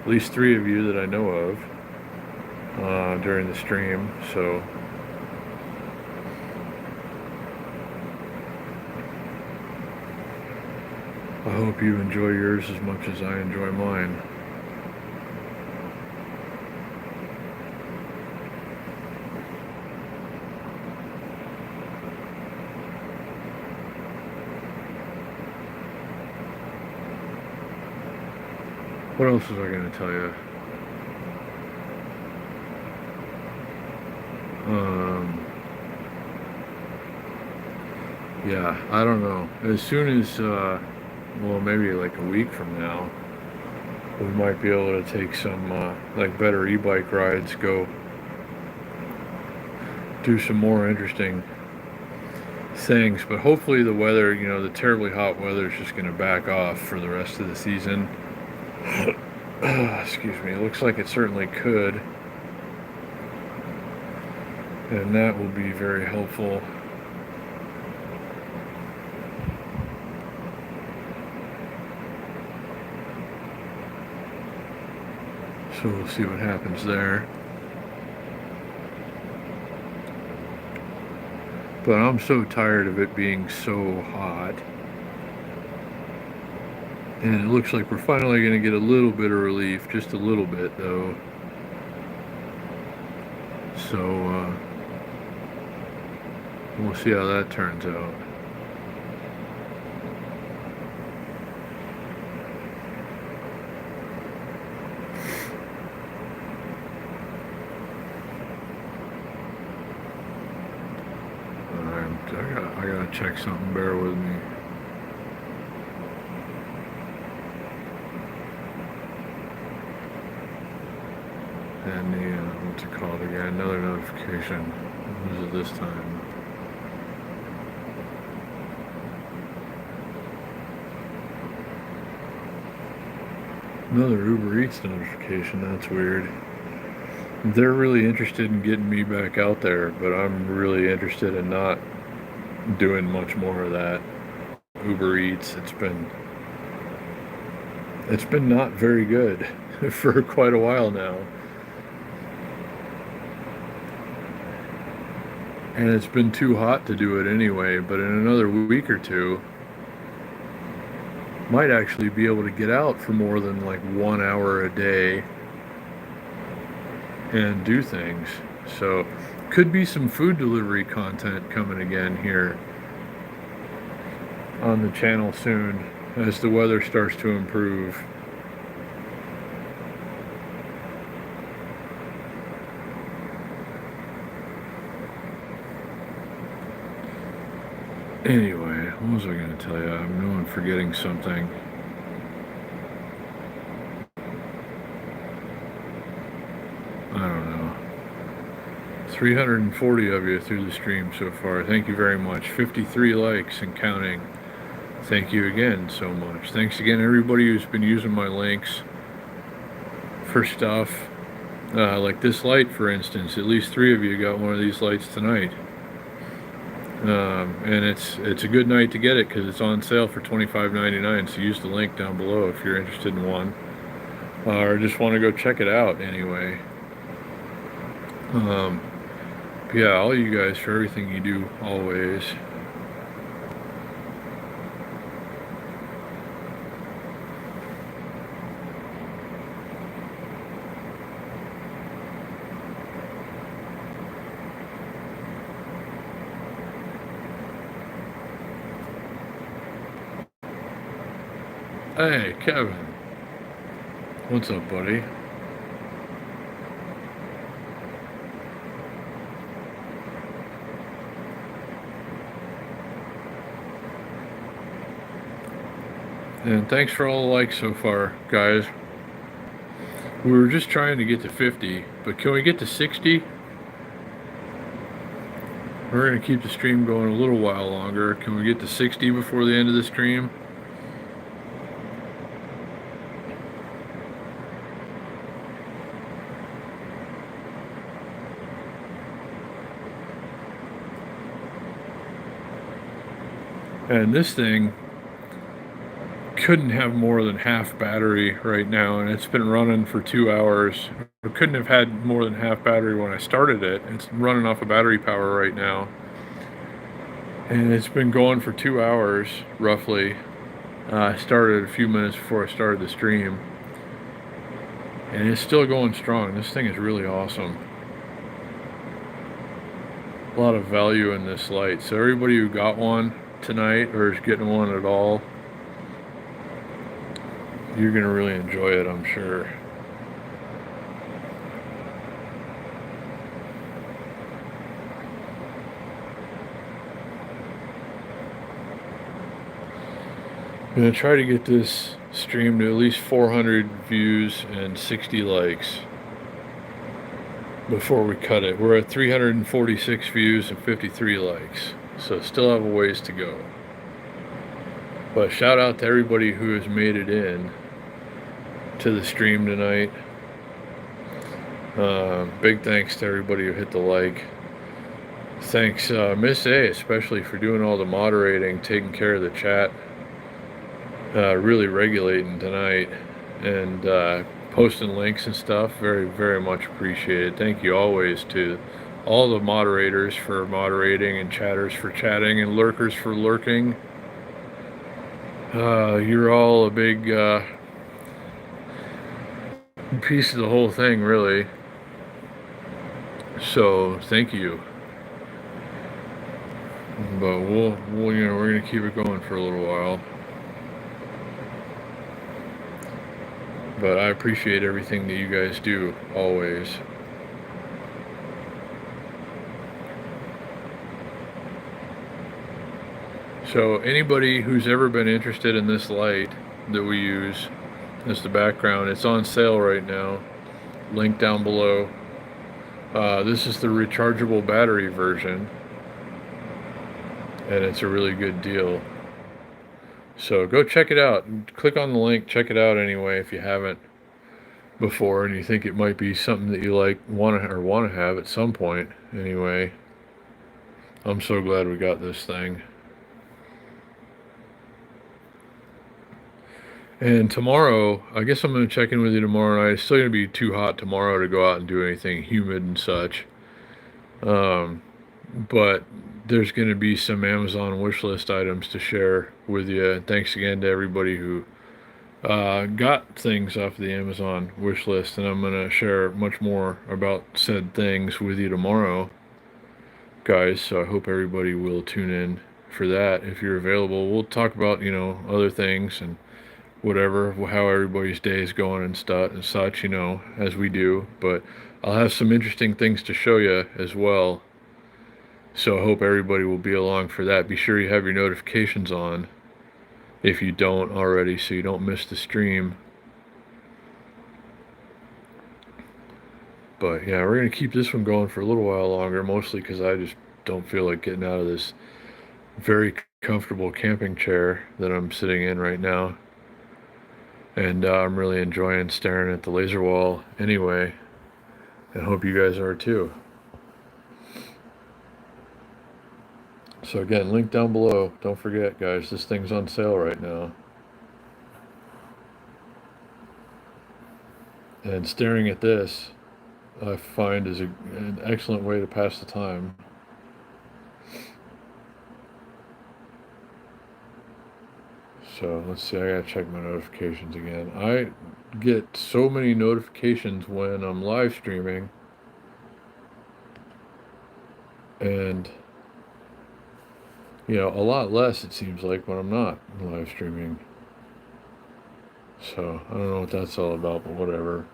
At least 3 of you that I know of during the stream. So I hope you enjoy yours as much as I enjoy mine. What else was I going to tell you? Yeah, I don't know. As soon as, well, maybe like a week from now, we might be able to take some, like, better e-bike rides, go do some more interesting things. But hopefully the weather, the terribly hot weather is just going to back off for the rest of the season. Excuse me. It looks like it certainly could. And that will be very helpful. So we'll see what happens there. But I'm so tired of it being so hot. And it looks like we're finally going to get a little bit of relief. Just a little bit, though. So, we'll see how that turns out. I gotta check something. Bear with me. And the, what's it called again? Another notification. What is it this time? Another Uber Eats notification. That's weird. They're really interested in getting me back out there, but I'm really interested in not doing much more of that. Uber Eats, it's been not very good for quite a while now. And it's been too hot to do it anyway, but in another week or two, might actually be able to get out for more than like 1 hour a day and do things. So could be some food delivery content coming again here on the channel soon as the weather starts to improve. Anyway, what was I going to tell you? I know I'm forgetting something. I don't know. 340 of you through the stream so far. Thank you very much. 53 likes and counting. Thank you again so much. Thanks again, everybody who's been using my links for stuff. Like this light, for instance. At least 3 of you got one of these lights tonight. And it's a good night to get it because it's on sale for $25.99. So use the link down below if you're interested in one, or just want to go check it out anyway. Yeah, all you guys for everything you do always. Hey, Kevin. What's up, buddy? And thanks for all the likes so far, guys. We were just trying to get to 50, but can we get to 60? We're going to keep the stream going a little while longer. Can we get to 60 before the end of the stream? And this thing couldn't have more than half battery right now, and it's been running for 2 hours. It couldn't have had more than half battery when I started it. It's running off of battery power right now, and it's been going for 2 hours roughly. I started a few minutes before I started the stream, and it's still going strong. This thing is really awesome. A lot of value in this light. So everybody who got one tonight or is getting one at all, you're gonna really enjoy it, I'm sure. I'm gonna try to get this stream to at least 400 views and 60 likes before we cut it. We're at 346 views and 53 likes, so still have a ways to go. But shout out to everybody who has made it in to the stream tonight. Big thanks to everybody who hit the like. Thanks, Miss A, especially for doing all the moderating, taking care of the chat, really regulating tonight, and posting links and stuff. Very, very much appreciated. Thank you always to all the moderators for moderating, and chatters for chatting, and lurkers for lurking. You're all a big piece of the whole thing, really. So thank you. But we're gonna keep it going for a little while. But I appreciate everything that you guys do, always. So anybody who's ever been interested in this light that we use as the background, it's on sale right now. Link down below. This is the rechargeable battery version, and it's a really good deal. So go check it out. Click on the link, check it out anyway if you haven't before and you think it might be something that you want to have at some point. Anyway, I'm so glad we got this thing. And tomorrow, I guess I'm going to check in with you tomorrow night. It's still going to be too hot tomorrow to go out and do anything humid and such. But there's going to be some Amazon wish list items to share with you. Thanks again to everybody who got things off the Amazon wish list, and I'm going to share much more about said things with you tomorrow, guys. So I hope everybody will tune in for that if you're available. We'll talk about, other things and whatever, how everybody's day is going and such, as we do. But I'll have some interesting things to show you as well. So I hope everybody will be along for that. Be sure you have your notifications on if you don't already, so you don't miss the stream. But yeah, we're going to keep this one going for a little while longer, mostly because I just don't feel like getting out of this very comfortable camping chair that I'm sitting in right now. And I'm really enjoying staring at the laser wall anyway. I hope you guys are too. So again, link down below. Don't forget, guys, this thing's on sale right now. And staring at this, I find, is an excellent way to pass the time. So let's see, I gotta check my notifications again. I get so many notifications when I'm live streaming, and a lot less, it seems like, when I'm not live streaming. So I don't know what that's all about, but whatever.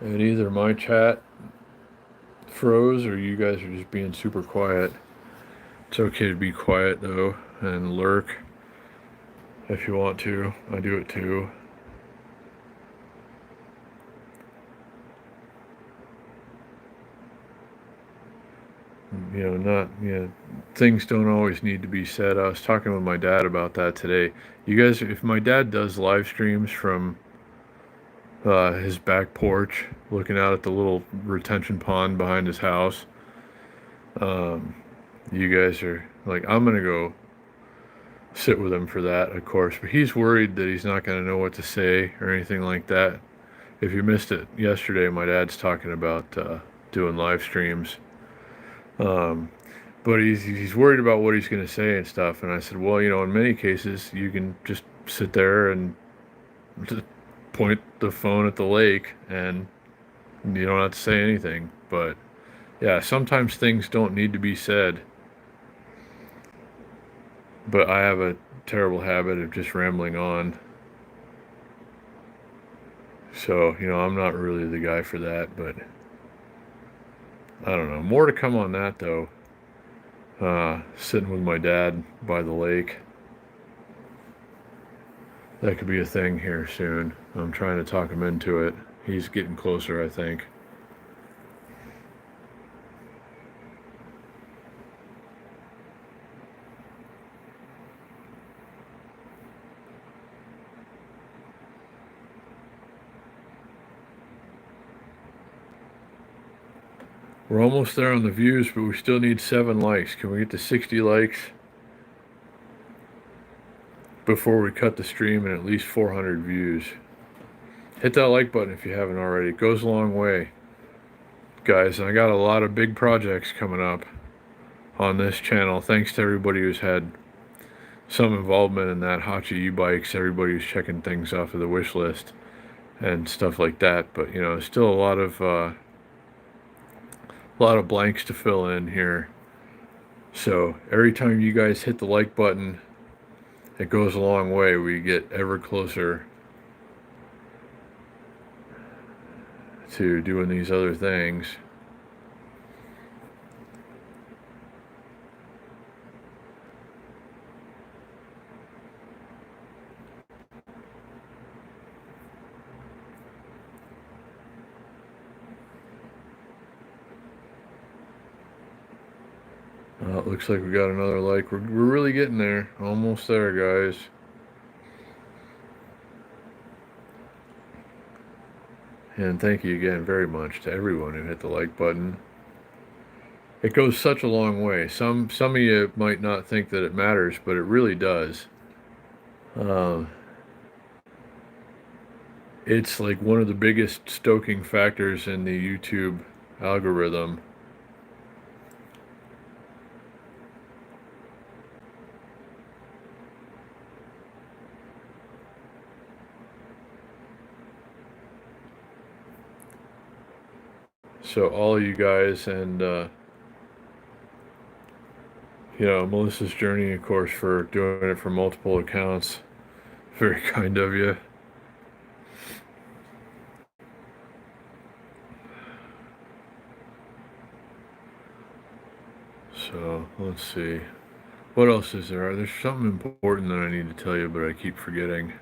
And either my chat froze or you guys are just being super quiet. It's okay to be quiet though, and lurk if you want to. I do it too. Not, things don't always need to be said. I was talking with my dad about that today. You guys, if my dad does live streams from his back porch, looking out at the little retention pond behind his house, um, you guys are like, I'm gonna go sit with him for that, of course. But he's worried that he's not gonna know what to say or anything like that. If you missed it yesterday, my dad's talking about doing live streams. Um, but he's worried about what he's going to say and stuff. And I said, well, in many cases, you can just sit there and just point the phone at the lake, and you don't have to say anything. But yeah, sometimes things don't need to be said. But I have a terrible habit of just rambling on. So, I'm not really the guy for that, but I don't know. More to come on that, though. Sitting with my dad by the lake. That could be a thing here soon. I'm trying to talk him into it. He's getting closer, I think. We're almost there on the views, but we still need 7 likes. Can we get to 60 likes before we cut the stream and at least 400 views? Hit that like button if you haven't already. It goes a long way, guys. And I got a lot of big projects coming up on this channel. Thanks to everybody who's had some involvement in that. Hachi e-bikes, everybody who's checking things off of the wish list and stuff like that. But still a lot of blanks to fill in here. So every time you guys hit the like button, it goes a long way. We get ever closer to doing these other things. It looks like we got another like. We're really getting there. Almost there, guys. And thank you again very much to everyone who hit the like button. It goes such a long way. Some of you might not think that it matters, but it really does. It's like one of the biggest stoking factors in the YouTube algorithm. So all of you guys and Melissa's journey, of course, for doing it for multiple accounts. Very kind of you. So let's see. What else is there? There's something important that I need to tell you, but I keep forgetting.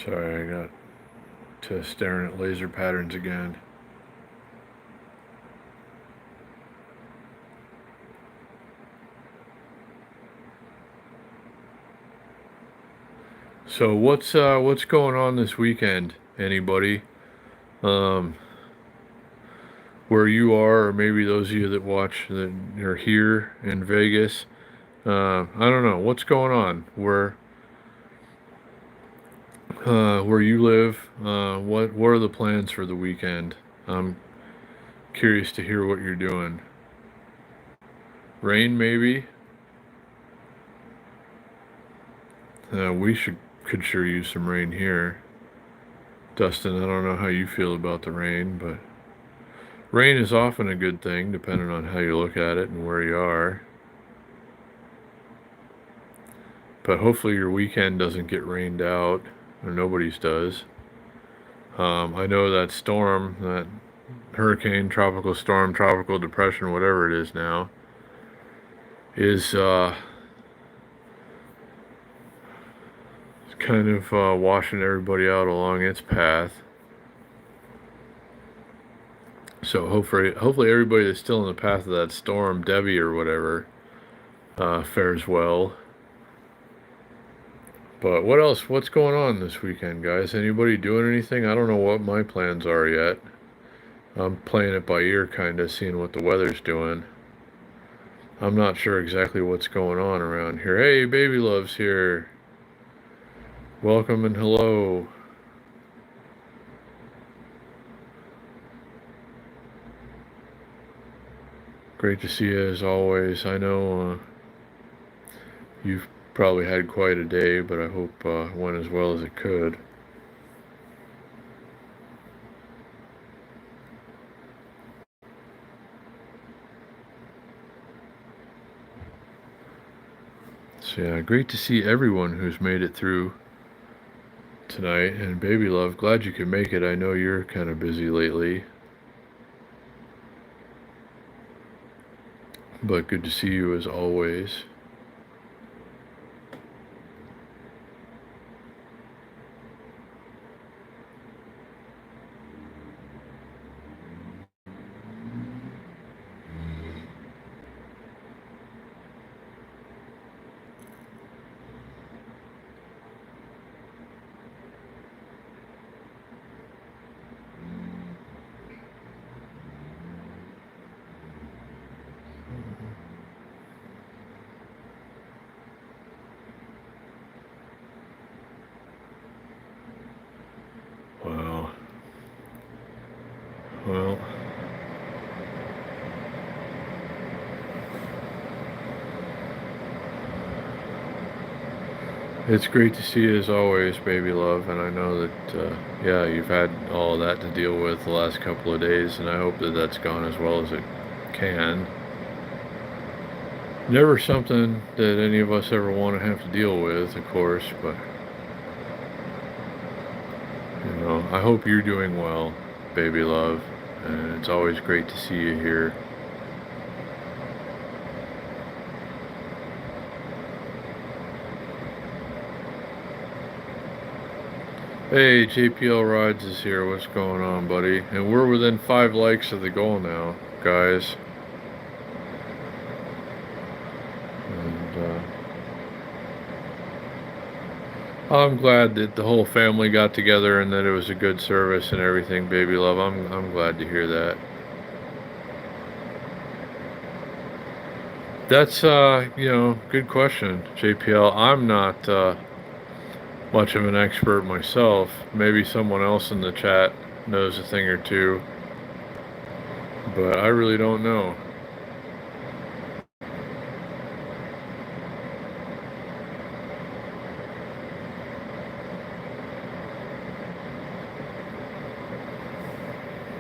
Sorry, I got to staring at laser patterns again. So what's going on this weekend? Anybody? Um, where you are, or maybe those of you that watch that are here in Vegas. I don't know what's going on. Where you live? What are the plans for the weekend? I'm curious to hear what you're doing. Rain, maybe. We could sure use some rain here. Dustin, I don't know how you feel about the rain, but rain is often a good thing depending on how you look at it and where you are. But hopefully your weekend doesn't get rained out, or nobody's does. I know that storm, that hurricane, tropical storm, tropical depression, whatever it is now, is kind of washing everybody out along its path. So hopefully everybody that's still in the path of that storm, Debbie or whatever, fares well. But what else? What's going on this weekend, guys? Anybody doing anything? I don't know what my plans are yet. I'm playing it by ear, kind of, seeing what the weather's doing. I'm not sure exactly what's going on around here. Hey, Baby Love's here. Welcome and hello. Great to see you as always. I know you've probably had quite a day, but I hope it went as well as it could. So yeah, great to see everyone who's made it through tonight. And Baby Love, glad you could make it. I know you're kind of busy lately, but good to see you as always. Wow. Well, it's great to see you as always, Baby Love, and I know that, yeah, you've had all that to deal with the last couple of days, and I hope that that's gone as well as it can. Never something that any of us ever want to have to deal with, of course, but, you know, I hope you're doing well, Baby Love, and it's always great to see you here. Hey, JPL Rides is here. What's going on, buddy? And we're within 5 likes of the goal now, guys. And I'm glad that the whole family got together and that it was a good service and everything, Baby Love. I'm glad to hear that. That's you know, good question, JPL. I'm not much of an expert myself. Maybe someone else in the chat knows a thing or two, but I really don't know.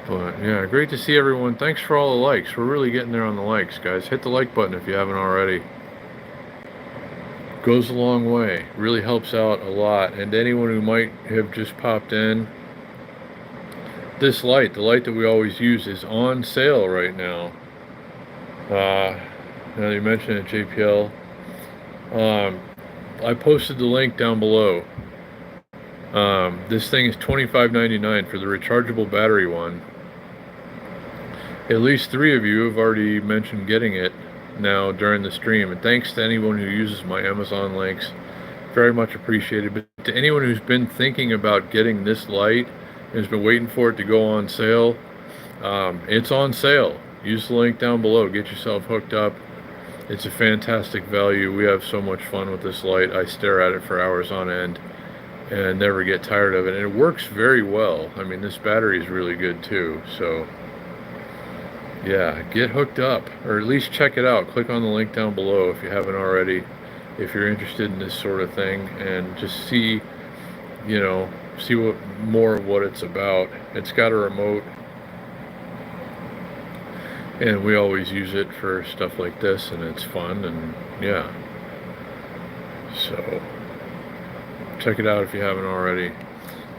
But yeah, great to see everyone. Thanks for all the likes. We're really getting there on the likes, guys. Hit the like button if you haven't already. Goes a long way. Really helps out a lot. And anyone who might have just popped in, this light, the light that we always use, is on sale right now. Now you mentioned it, JPL. I posted the link down below. This thing is $25.99 for the rechargeable battery one. At least 3 of you have already mentioned getting it now during the stream, and thanks to anyone who uses my Amazon links, very much appreciated. But to anyone who's been thinking about getting this light and has been waiting for it to go on sale, it's on sale. Use the link down below, get yourself hooked up. It's a fantastic value. We have so much fun with this light. I stare at it for hours on end and never get tired of it, and it works very well. I mean, this battery is really good too, so yeah, get hooked up, or at least check it out. Click on the link down below if you haven't already. if you're interested in this sort of thing, and just see, you know, see what more of what it's about. It's got a remote, and we always use it for stuff like this, and it's fun, and yeah. So check it out if you haven't already.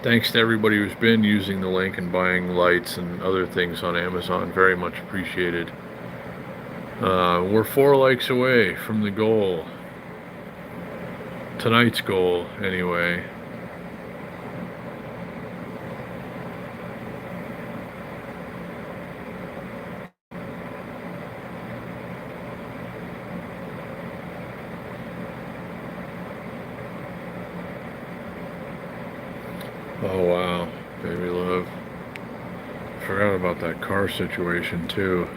Thanks to everybody who's been using the link and buying lights and other things on Amazon. Very much appreciated. We're 4 likes away from the goal. Tonight's goal, anyway. Oh wow, baby love. Forgot about that car situation too.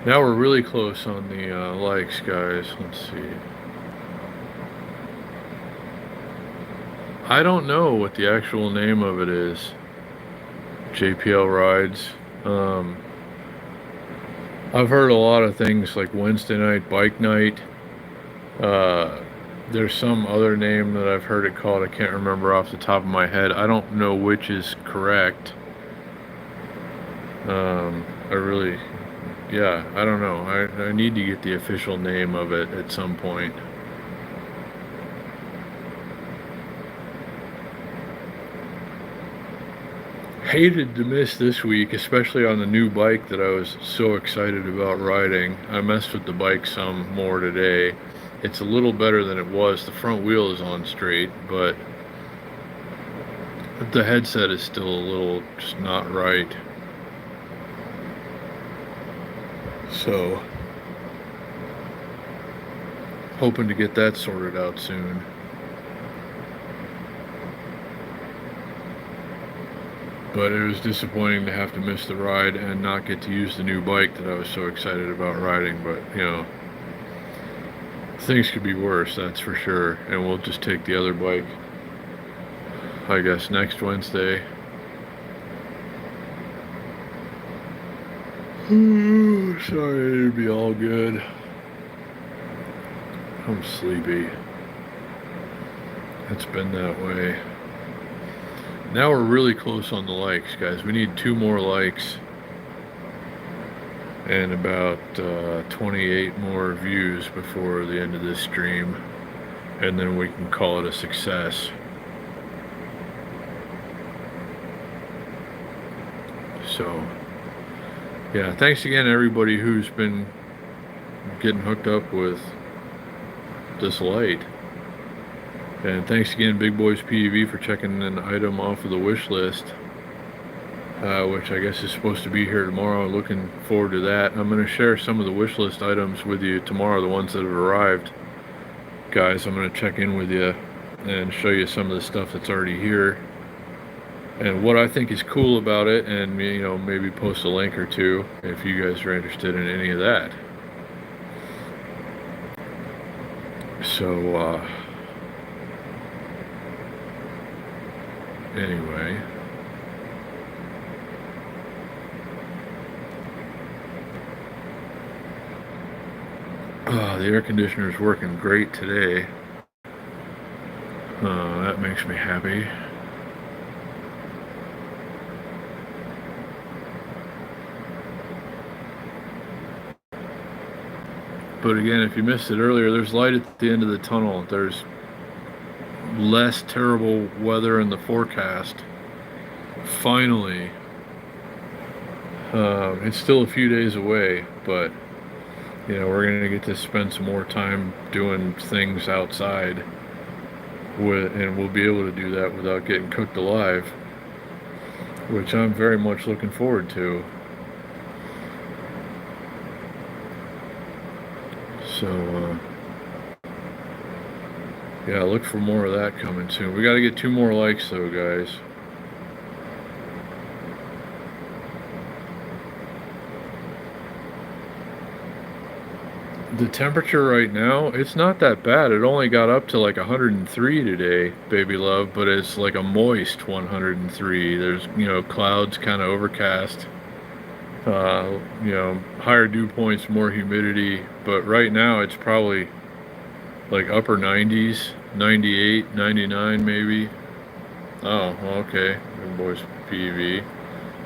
Now we're really close on the likes, guys. Let's see. I don't know what the actual name of it is. JPL Rides. I've heard a lot of things like Wednesday night bike night. There's some other name that I've heard it called. I can't remember off the top of my head. I don't know which is correct. I don't know. I need to get the official name of it at some point. Hated to miss this week, especially on the new bike that I was so excited about riding. I messed with the bike some more today. It's a little better than it was. The front wheel is on straight, but the headset is still a little just not right. So, hoping to get that sorted out soon. But it was disappointing to have to miss the ride and not get to use the new bike that I was so excited about riding. But, you know, things could be worse, that's for sure. And we'll just take the other bike, I guess, next Wednesday. Sorry, it'll be all good. I'm sleepy. It's been that way. Now we're really close on the likes, guys. We need 2 more likes and about 28 more views before the end of this stream, and then we can call it a success. So yeah, thanks again everybody who's been getting hooked up with this light. And thanks again, Big Boys PEV, for checking an item off of the wish list, which I guess is supposed to be here tomorrow. Looking forward to that. I'm going to share some of the wish list items with you tomorrow, the ones that have arrived. Guys, I'm going to check in with you and show you some of the stuff that's already here and what I think is cool about it, and, you know, maybe post a link or two if you guys are interested in any of that. So, anyway, the air conditioner is working great today. That makes me happy. But again, if you missed it earlier, there's light at the end of the tunnel. There's less terrible weather in the forecast. Finally. It's still a few days away, but, you know, we're going to get to spend some more time doing things outside, and we'll be able to do that without getting cooked alive, which I'm very much looking forward to. So, yeah, look for more of that coming soon. We got to get 2 more likes, though, guys. The temperature right now, it's not that bad. It only got up to like 103 today, baby love, but it's like a moist 103. There's, you know, clouds, kind of overcast. You know, higher dew points, more humidity, but right now it's probably like upper 90s, 98, 99 maybe. Oh, okay. Good boys, PV.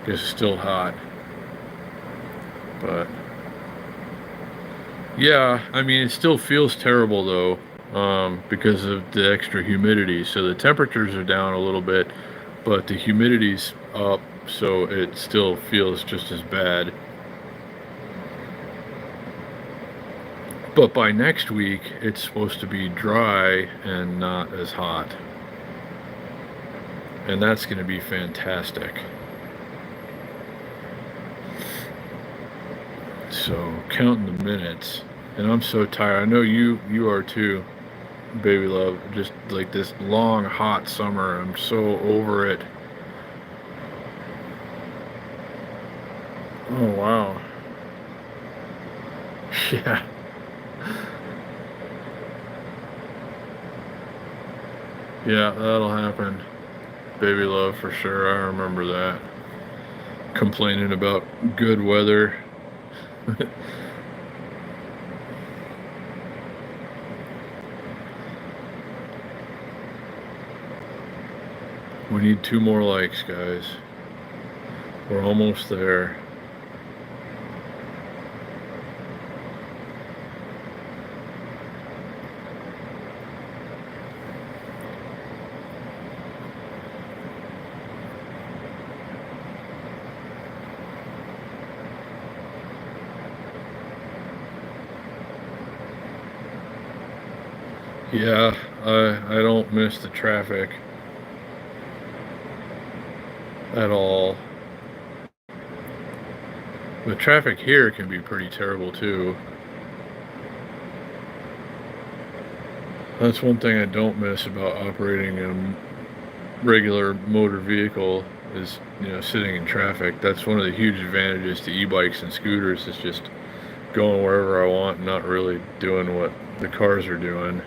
Guess it's still hot. But yeah, I mean, it still feels terrible though, because of the extra humidity. So the temperatures are down a little bit, but the humidity's up, so it still feels just as bad. But by next week, it's supposed to be dry and not as hot. And that's going to be fantastic. So counting the minutes, and I'm so tired. I know you are too, baby love. Just like this long hot summer, I'm so over it. Oh wow. Yeah. Yeah, that'll happen. Baby love for sure. I remember that. Complaining about good weather. We need 2 more likes, guys. We're almost there. Yeah, I don't miss the traffic at all. The traffic here can be pretty terrible too. That's one thing I don't miss about operating a regular motor vehicle is, sitting in traffic. That's one of the huge advantages to e-bikes and scooters is just going wherever I want and not really doing what the cars are doing.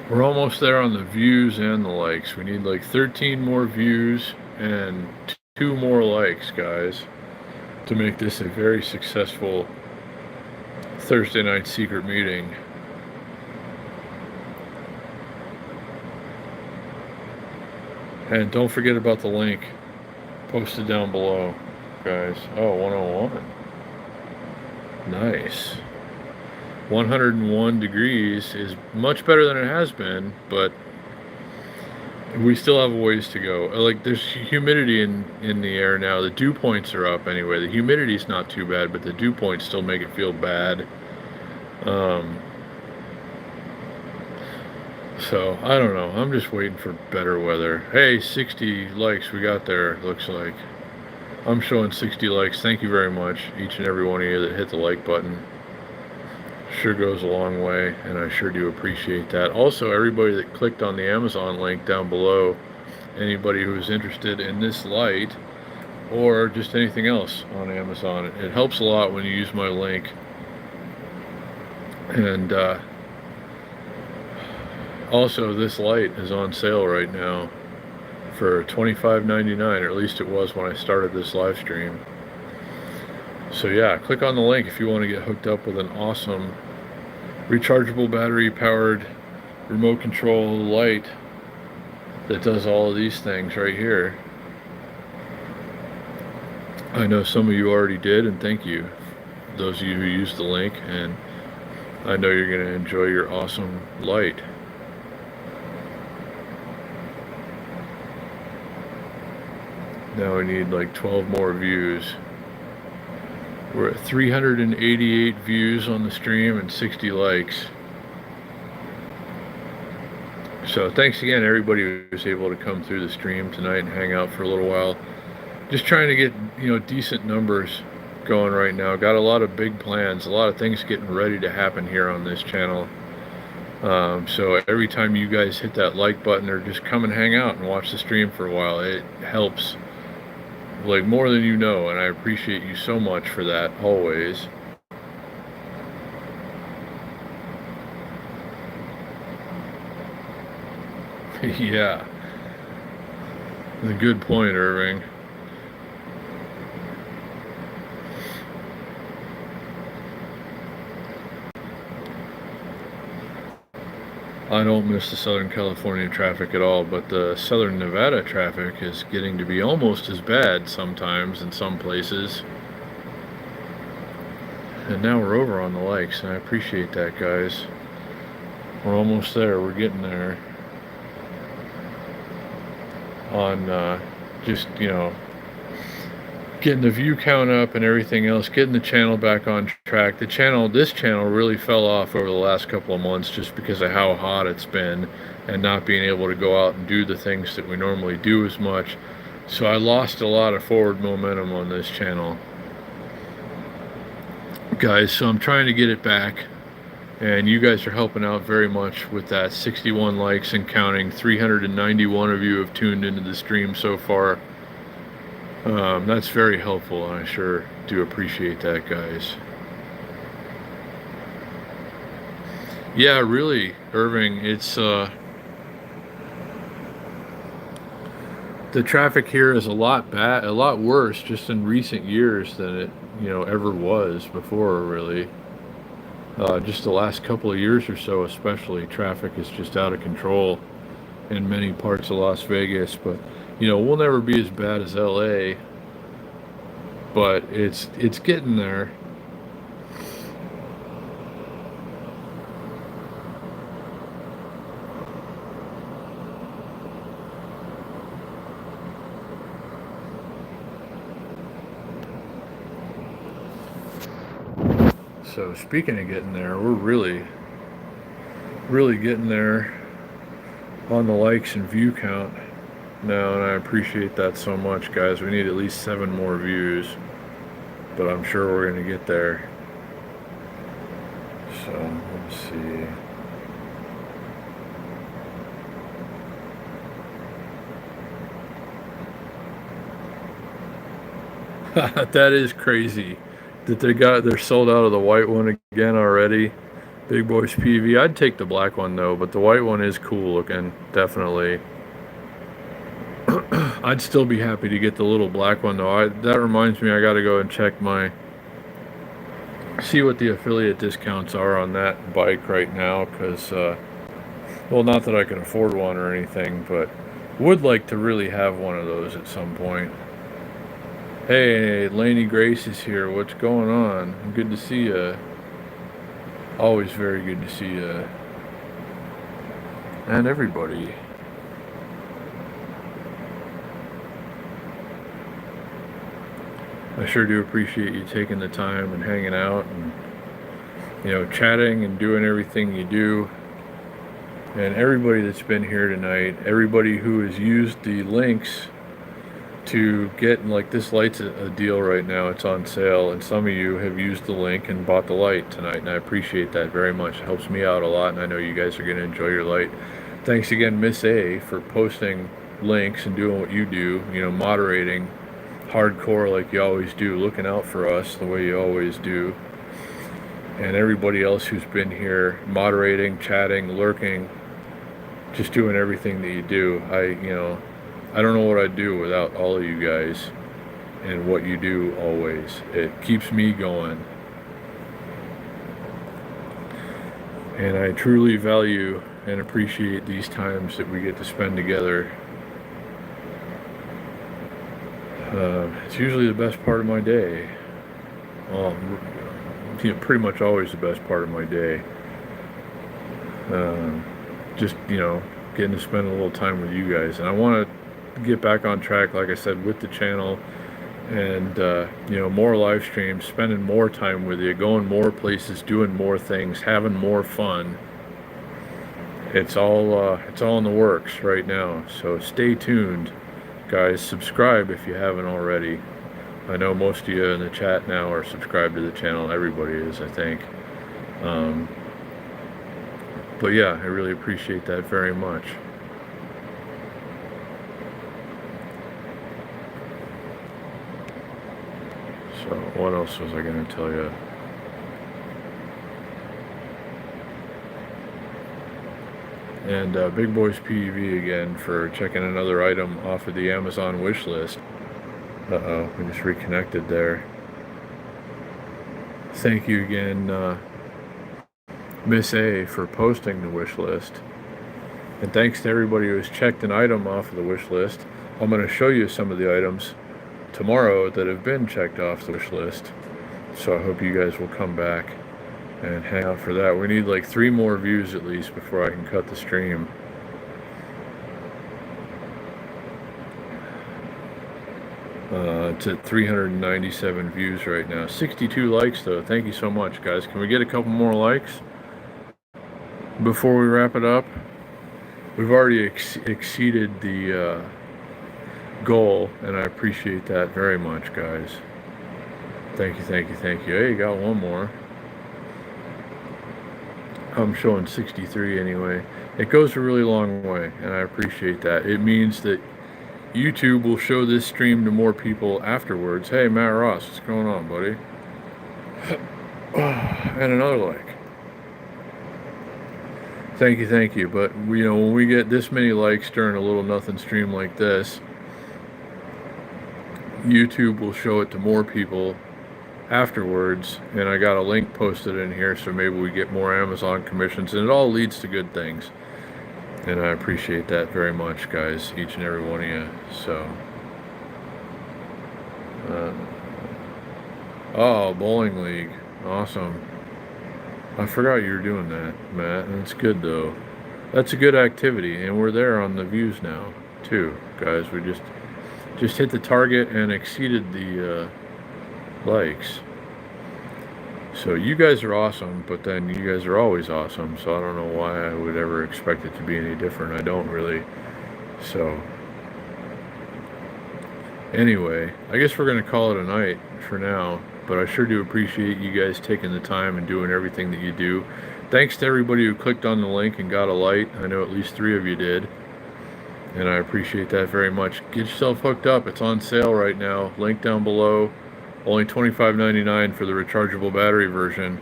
We're almost there on the views and the likes. We need like 13 more views and 2 more likes, guys, to make this a very successful Thursday night secret meeting. And don't forget about the link posted down below, guys. Oh, 101. Nice. 101 degrees is much better than it has been, but we still have a ways to go. Like there's humidity in the air now. The dew points are up anyway. The humidity's not too bad, but the dew points still make it feel bad. So I don't know. I'm just waiting for better weather. Hey, 60 likes we got there, looks like. I'm showing 60 likes. Thank you very much, each and every one of you that hit the like button. Sure goes a long way, and I sure do appreciate that. Also, everybody that clicked on the Amazon link down below, anybody who's interested in this light or just anything else on Amazon, it helps a lot when you use my link. And also, this light is on sale right now for $25.99, or at least it was when I started this live stream. So yeah, click on the link if you want to get hooked up with an awesome rechargeable battery powered remote control light that does all of these things right here. I know some of you already did, and thank you, those of you who used the link, and I know you're going to enjoy your awesome light. Now we need like 12 more views. We're at 388 views on the stream and 60 likes. So thanks again everybody who was able to come through the stream tonight and hang out for a little while. Just trying to get, decent numbers going right now. Got a lot of big plans, a lot of things getting ready to happen here on this channel. So every time you guys hit that like button or just come and hang out and watch the stream for a while, it helps like more than you know, and I appreciate you so much for that always. Yeah, a good point, Irving. I don't miss the Southern California traffic at all, but the Southern Nevada traffic is getting to be almost as bad sometimes in some places. And now we're over on the lakes, and I appreciate that, guys. We're almost there. We're getting there. On just, getting the view count up and everything else, getting the channel back on track. This channel really fell off over the last couple of months just because of how hot it's been and not being able to go out and do the things that we normally do as much. So I lost a lot of forward momentum on this channel, guys. So I'm trying to get it back, and you guys are helping out very much with that. 61 likes and counting. 391 of you have tuned into the stream so far. That's very helpful, and I sure do appreciate that, guys. Yeah, really, Irving, it's the traffic here is a lot worse just in recent years than it, ever was before, really. Just the last couple of years or so, especially, traffic is just out of control in many parts of Las Vegas. But we'll never be as bad as LA, but it's getting there. So speaking of getting there, we're really getting there on the likes and view count now, and I appreciate that so much, guys. We need at least 7 more views, but I'm sure we're going to get there. So let's see. That is crazy that they're sold out of the white one again already. Big Boys PV. I'd take the black one though, but the white one is cool looking, definitely. I'd still be happy to get the little black one though. That reminds me, I got to go and see what the affiliate discounts are on that bike right now, because well, not that I can afford one or anything, but would like to really have one of those at some point. Hey, Laney Grace is here. What's going on? Good to see you. Always very good to see you. And everybody. I sure do appreciate you taking the time and hanging out and, chatting and doing everything you do. And everybody that's been here tonight, everybody who has used the links to get, like, this light's a deal right now. It's on sale, and some of you have used the link and bought the light tonight, and I appreciate that very much. It helps me out a lot, and I know you guys are going to enjoy your light. Thanks again, Miss A, for posting links and doing what you do, moderating hardcore like you always do, looking out for us the way you always do. And everybody else who's been here, moderating, chatting, lurking, just doing everything that you do. I don't know what I'd do without all of you guys and what you do always. It keeps me going. And I truly value and appreciate these times that we get to spend together. It's usually the best part of my day. Pretty much always the best part of my day. Just, getting to spend a little time with you guys. And I want to get back on track, like I said, with the channel, and more live streams, spending more time with you, going more places, doing more things, having more fun. It's all in the works right now, so stay tuned, guys. Subscribe if you haven't already. I know most of you in the chat now are subscribed to the channel. Everybody is, I think. But yeah, I really appreciate that very much. So what else was I going to tell you? And Big Boys PEV again for checking another item off of the Amazon wish list. Uh-oh, we just reconnected there. Thank you again, Miss A, for posting the wish list. And thanks to everybody who has checked an item off of the wish list. I'm going to show you some of the items tomorrow that have been checked off the wish list. So I hope you guys will come back and hang out for that. We need like 3 more views at least before I can cut the stream. It's at 397 views right now. 62 likes though. Thank you so much, guys. Can we get a couple more likes before we wrap it up? We've already exceeded the goal, and I appreciate that very much, guys. Thank you, thank you, thank you. Hey, you got one more. I'm showing 63 anyway. It goes a really long way, and I appreciate that. It means that YouTube will show this stream to more people afterwards. Hey, Matt Ross, what's going on, buddy? And another like. Thank you, thank you. But when we get this many likes during a little nothing stream like this, YouTube will show it to more people afterwards, and I got a link posted in here, so maybe we get more Amazon commissions, and it all leads to good things. And I appreciate that very much, guys, each and every one of you. So, oh, bowling league, awesome. I forgot you were doing that, Matt. That's good though. That's a good activity, and we're there on the views now, too, guys. We just hit the target and exceeded the likes. So you guys are awesome, but then you guys are always awesome, so I don't know why I would ever expect it to be any different. I don't really. So anyway, I guess we're going to call it a night for now, but I sure do appreciate you guys taking the time and doing everything that you do. Thanks to everybody who clicked on the link and got a light. I know at least 3 of you did, and I appreciate that very much. Get yourself hooked up. It's on sale right now. Link down below. Only $25.99 for the rechargeable battery version.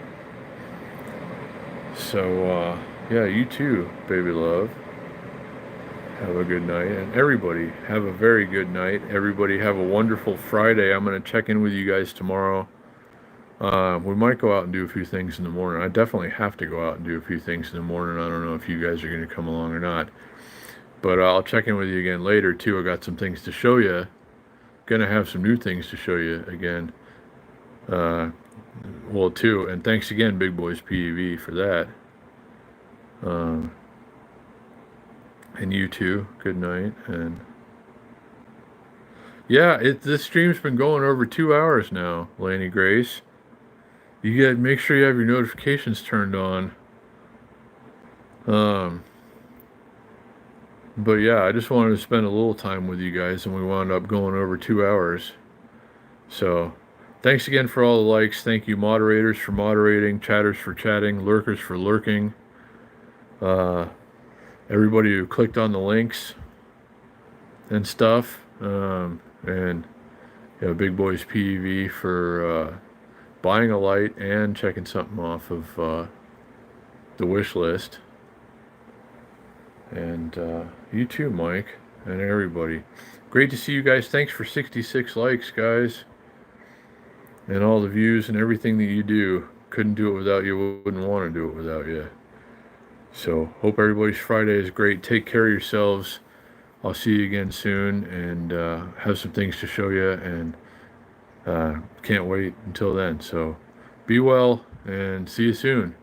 So, yeah, you too, baby love. Have a good night. And everybody, have a very good night. Everybody have a wonderful Friday. I'm going to check in with you guys tomorrow. We might go out and do a few things in the morning. I definitely have to go out and do a few things in the morning. I don't know if you guys are going to come along or not. But I'll check in with you again later, too. I got some things to show you. Gonna have some new things to show you again. Well, too, and thanks again, Big Boys PEV, for that. And you too. Good night. And yeah, this stream's been going over 2 hours now, Laney Grace. You gotta make sure you have your notifications turned on. But yeah, I just wanted to spend a little time with you guys, and we wound up going over 2 hours. So, thanks again for all the likes. Thank you, moderators, for moderating, chatters for chatting, lurkers for lurking. Everybody who clicked on the links and stuff. And Big Boys PEV for buying a light and checking something off of the wish list. And you too, Mike, and everybody. Great to see you guys. Thanks for 66 likes, guys. And all the views and everything that you do. Couldn't do it without you. Wouldn't want to do it without you. So, hope everybody's Friday is great. Take care of yourselves. I'll see you again soon, and have some things to show you, and can't wait until then. So, be well, and see you soon.